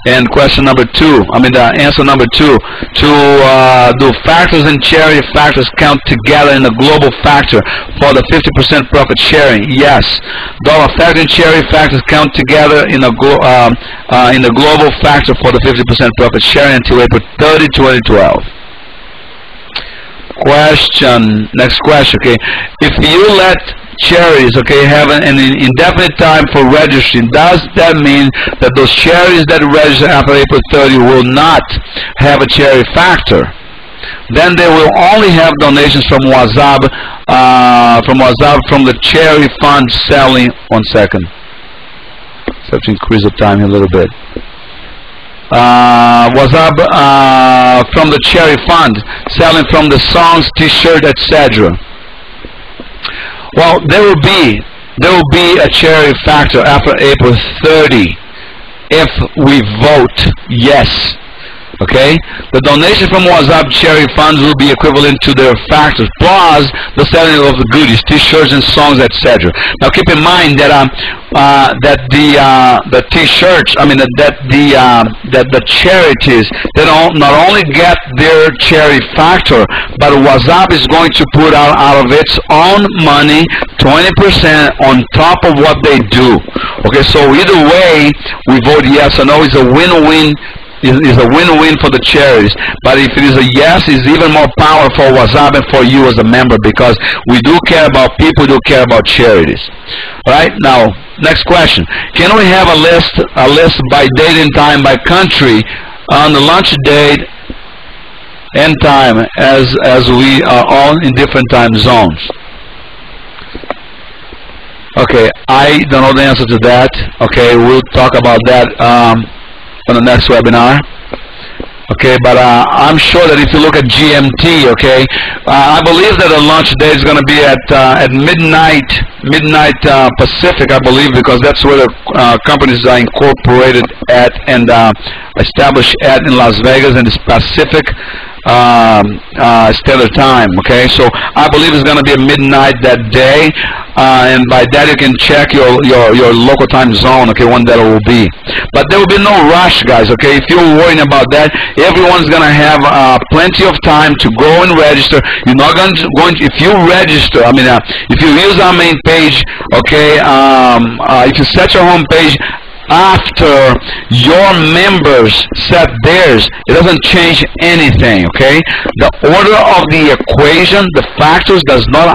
And question number 2, answer number 2, do factors and charity factors count together in the global factor for the 50% profit sharing? Yes. Dollar factor and charity factors count together in the global factor for the 50% profit sharing until April 30, 2012. Next question, okay. If you let charities, okay, have an indefinite time for registering, does that mean that those charities that register after April 30 will not have a charity factor? Then they will only have donations from Wazzub, from the charity fund selling. 1 second. So I have to increase the time here a little bit. Wazzub from the charity fund selling from the songs, t-shirt, etc. Well, there will be a charity factor after April 30 if we vote yes. Okay? The donation from Wazzub charity funds will be equivalent to their factors plus the selling of the goodies, t-shirts and songs, etc. Now keep in mind that the t-shirts, that the charities, they don't not only get their charity factor, but Wazzub is going to put out of its own money 20% on top of what they do. Okay, so either way we vote yes or no. It's a win-win. Is a win-win for the charities. But if it is a yes, it's even more power for Wazzub and for you as a member, because we do care about people, do care about charities. All right, now next question: can we have a list by date and time by country on the launch date and time, as we are all in different time zones? Okay, I don't know the answer to that. Okay, we'll talk about that on the next webinar. Okay, but I'm sure that if you look at GMT, okay, I believe that the launch date is going to be at midnight Pacific, I believe, because that's where the companies are incorporated at and established at in Las Vegas, and it's Pacific Standard Time. Okay, so I believe it's going to be at midnight that day, and by that you can check your local time zone, okay, when that will be. But there will be no rush, guys. Okay, if you're worrying about that, everyone's going to have plenty of time to go and register. You're not going to if you register, if you use our main page, okay, if you set your home page after your members set theirs, it doesn't change anything. Okay, the order of the equation, the factors, does not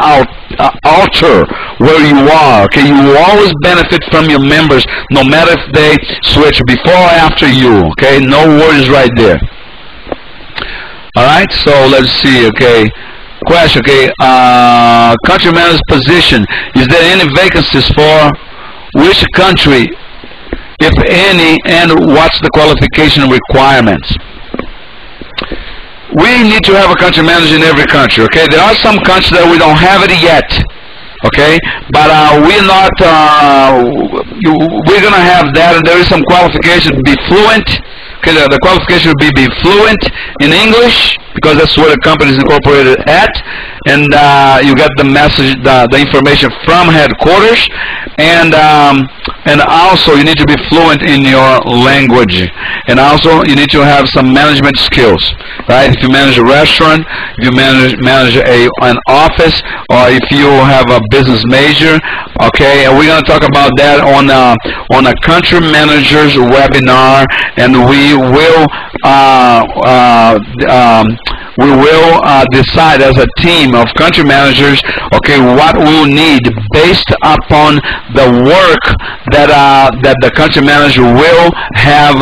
alter where you are. Okay, you will always benefit from your members, no matter if they switch before or after you. Okay, no worries right there. All right, so let's see. Okay, question. Okay, country manager's position: is there any vacancies for which country, if any, and what's the qualification requirements? We need to have a country manager in every country. Okay, there are some countries that we don't have it yet. Okay, but we're not. We're gonna have that, and there is some qualification to be fluent. Okay, the qualification would be fluent in English, because that's where the company is incorporated at, and you get the message, the information from headquarters, and also you need to be fluent in your language, and also you need to have some management skills, right? If you manage a restaurant, if you manage an office, or if you have a business major, okay, and we're going to talk about that on a country manager's webinar, and we will decide as a team of country managers, okay, what we'll need based upon the work that the country manager will have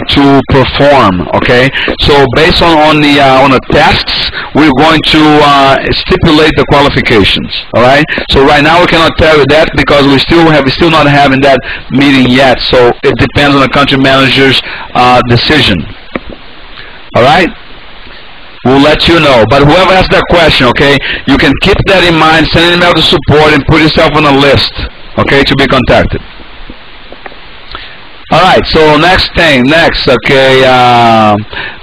to perform. Okay, so based on the tasks, we're going to stipulate the qualifications. All right, so right now we cannot tell you that because we're still not having that meeting yet, so it depends on the country manager's decision. All right, we'll let you know. But whoever has that question, okay, you can keep that in mind, send an email to support, and put yourself on a list, okay, to be contacted. All right, so next, okay,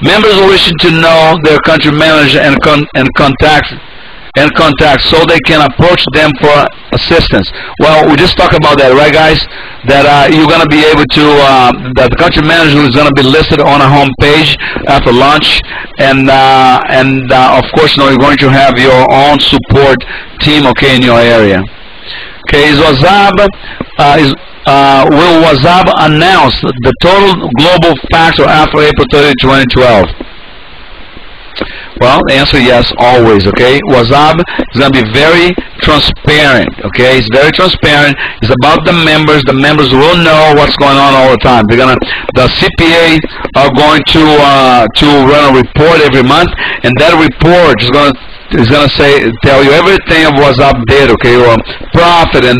members wishing to know their country manager and contact so they can approach them for assistance. Well, we just talked about that, right, guys? That you're going to be able to, that the country manager is going to be listed on a home page after launch, and of course, you're going to have your own support team, okay, in your area. Okay, will Wazzub announce the total global factor after April 30, 2012? Well, the answer is yes, always. Okay, Wazzub is going to be very transparent. Okay, it's very transparent. It's about the members. The members will know what's going on all the time. The CPA are going to run a report every month, and that report is going to tell you everything of Wazzub did, okay, or profit, and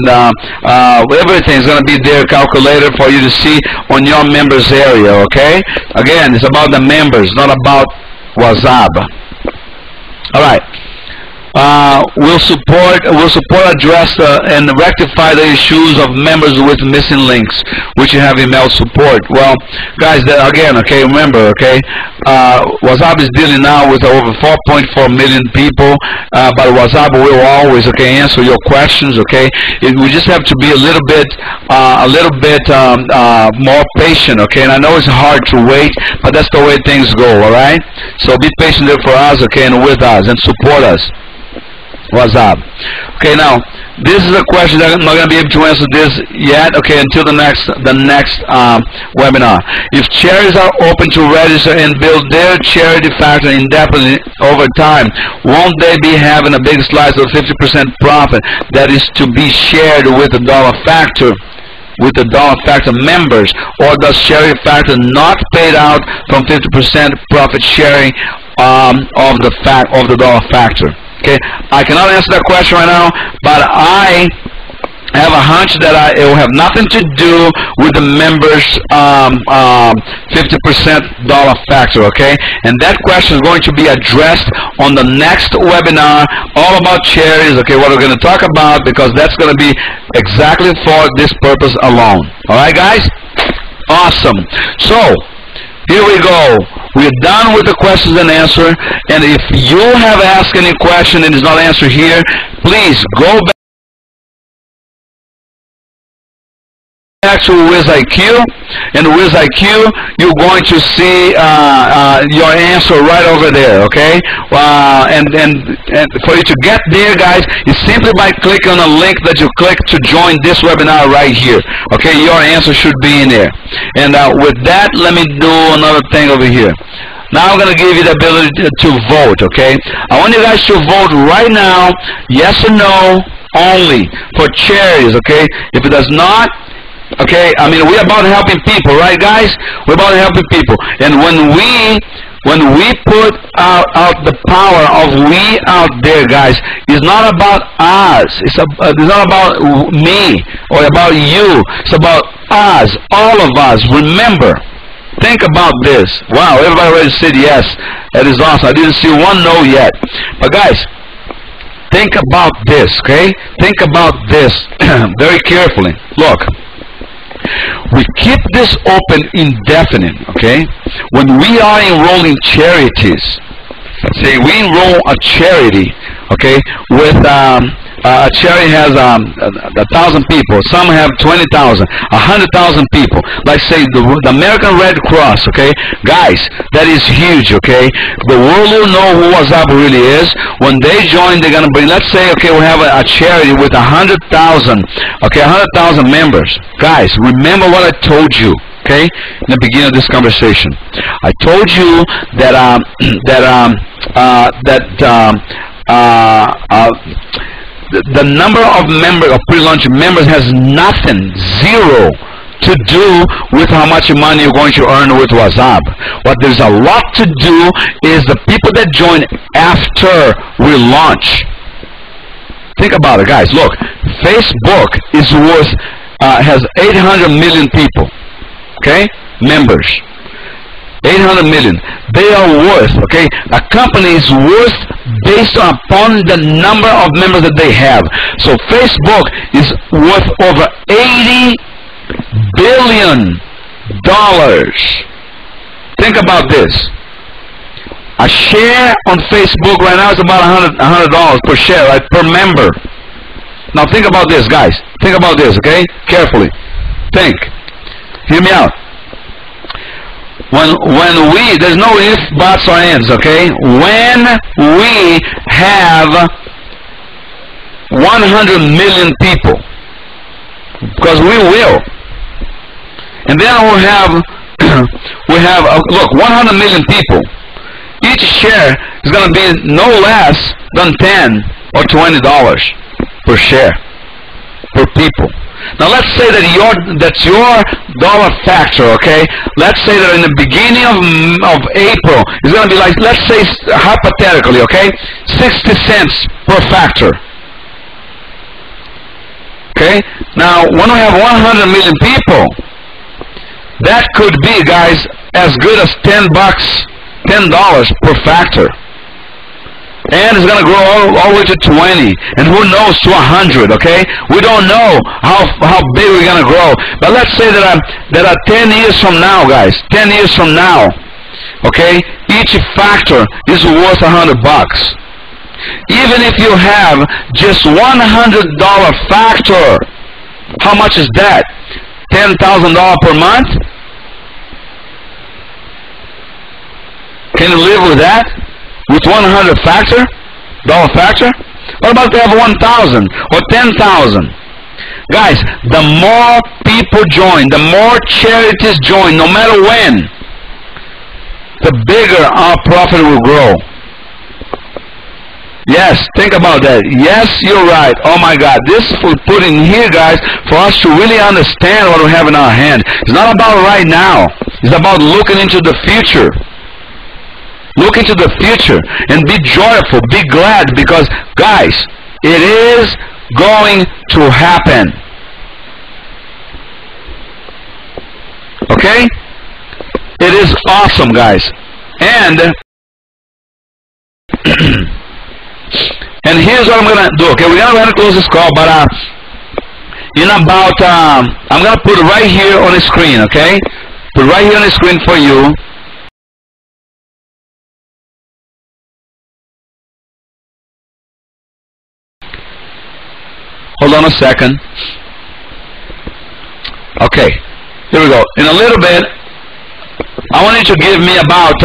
everything is going to be there calculated for you to see on your members area, okay? Again, it's about the members, not about Wazzub. All right. will support address and rectify the issues of members with missing links, which have email support. Well, guys, again, okay, remember, okay, Wazzub is dealing now with over 4.4 million people, but Wazzub will always, okay, answer your questions, okay. We just have to be a little bit more patient, okay. And I know it's hard to wait, but that's the way things go, all right. So be patient there for us, okay, and with us, and support us. Wazzub. Okay, now this is a question that I'm not going to be able to answer this yet, okay, until the next webinar. If charities are open to register and build their charity factor indefinitely over time, won't they be having a big slice of 50% profit that is to be shared with the dollar factor? With the dollar factor members, or does charity factor not paid out from 50% profit sharing of the dollar factor? Okay, I cannot answer that question right now, but I have a hunch that it will have nothing to do with the members' 50% dollar factor, okay? And that question is going to be addressed on the next webinar, all about charities, okay, what we're going to talk about, because that's going to be exactly for this purpose alone. All right, guys? Awesome. So, here we go. We're done with the questions and answer. And if you have asked any question and is not answered here, please go back to WizIQ, and WizIQ, you're going to see your answer right over there, okay? And for you to get there, guys, it's simply by clicking on a link that you click to join this webinar right here, okay? Your answer should be in there. And with that, let me do another thing over here. Now I'm going to give you the ability to vote, okay? I want you guys to vote right now, yes or no only, for charities, okay? If it does not, okay, I mean, we're about helping people, right, guys? We're about helping people. And when we put out the power of we out there, guys, it's not about us. It's not about me or about you. It's about us, all of us. Remember, think about this. Wow, everybody already said yes. That is awesome. I didn't see one no yet. But, guys, think about this, okay? Think about this very carefully. Look. We keep this open indefinite, okay? When we are enrolling charities, say we enroll a charity, okay, with a charity has 1,000 people, some have 20,000, 100,000 people, like say the American Red Cross, okay? Guys, that is huge, okay? The world will know who Wazzub really is. When they join, they're going to bring, let's say, okay, we have a charity with 100,000, okay, 100,000 members. Guys, remember what I told you, okay, in the beginning of this conversation. I told you that the number of members, of pre-launch members, has nothing, zero, to do with how much money you're going to earn with Wazzub. What there's a lot to do is the people that join after we launch. Think about it, guys. Look, Facebook is worth, has 800 million people, okay, members. 800 million. They are worth, okay? A company is worth based upon the number of members that they have. So Facebook is worth over $80 billion. Think about this. A share on Facebook right now is about $100 per share, right? Per member. Now think about this, guys. Think about this, okay? Carefully. Think. Hear me out. When we, there's no ifs, buts, or ands, okay? When we have 100 million people, because we will, and then we have look, 100 million people. Each share is going to be no less than $10 or $20 per share per people. Now let's say that's your dollar factor, okay? Let's say that in the beginning of April, it's going to be like, let's say hypothetically, okay, 60 cents per factor. Okay? Now, when we have 100 million people, that could be, guys, as good as $10 per factor. And it's going to grow all the way to 20. And who knows, to 100, okay? We don't know how big we're going to grow. But let's say that 10 years from now, guys, 10 years from now, okay, each factor is worth $100. Even if you have just $100 factor, how much is that? $10,000 per month? Can you live with that? With $100 factor? What about if they have 1,000 or 10,000? Guys, the more people join, the more charities join, no matter when, the bigger our profit will grow. Yes, think about that. Yes, you're right. Oh my God, this we put in here, guys, for us to really understand what we have in our hand. It's not about right now. It's about looking into the future. Look into the future and be joyful, be glad, because, guys, it is going to happen. Okay? It is awesome, guys. And and here's what I'm going to do. Okay, we're going to close this call, but in about, I'm going to put it right here on the screen, okay? Put it right here on the screen for you. Hold on a second. Okay, here we go. In a little bit, I want you to give me about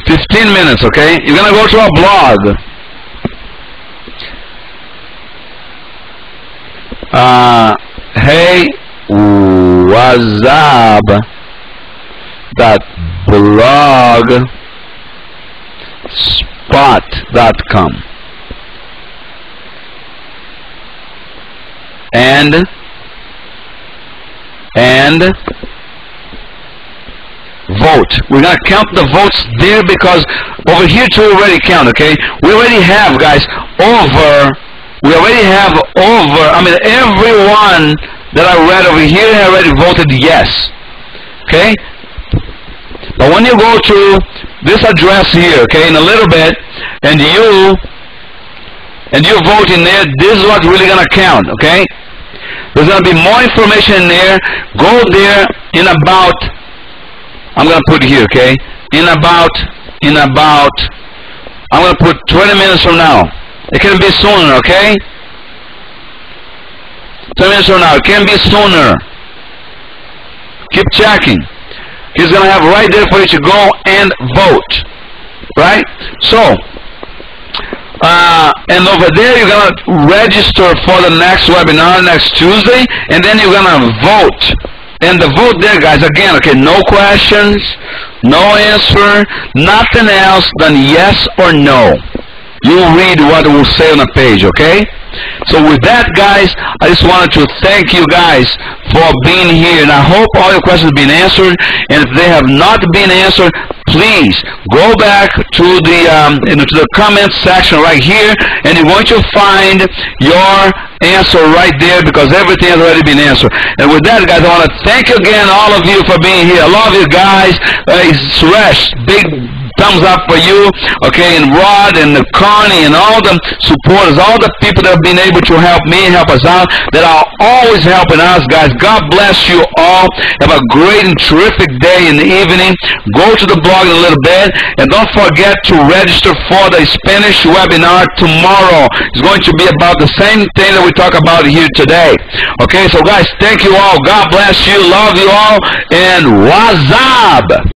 15 minutes, okay? You're going to go to our blog. Hey, Wazzub .blogspot.com. And vote. We're going to count the votes there, because over here too we already count, okay? We already have, guys, everyone that I read over here already voted yes, okay? But when you go to this address here, okay, in a little bit, and you vote in there, this is what's really going to count, okay? There's going to be more information in there. Go there in about, I'm going to put it here, okay? In about, I'm going to put 20 minutes from now. It can be sooner, okay? 20 minutes from now. It can be sooner. Keep checking. He's going to have right there for you to go and vote. Right? So, and over there you're going to register for the next webinar next Tuesday, and then you're going to vote. And the vote there, guys, again, okay, no questions, no answer, nothing else than yes or no. You read what it will say on the page, okay? So with that, guys, I just wanted to thank you guys for being here, and I hope all your questions have been answered. And if they have not been answered, please go back to the comment section right here, and you're going to find your answer right there, because everything has already been answered. And with that, guys, I want to thank again all of you for being here. I love you guys. Suresh, big thumbs up for you, okay, and Rod and Connie and all the supporters, all the people that have been able to help me and help us out, that are always helping us, guys. God bless you all. Have a great and terrific day in the evening. Go to the blog in a little bit, and don't forget to register for the Spanish webinar tomorrow. It's going to be about the same thing that we talk about here today. Okay, so guys, thank you all. God bless you. Love you all. And Wazzub.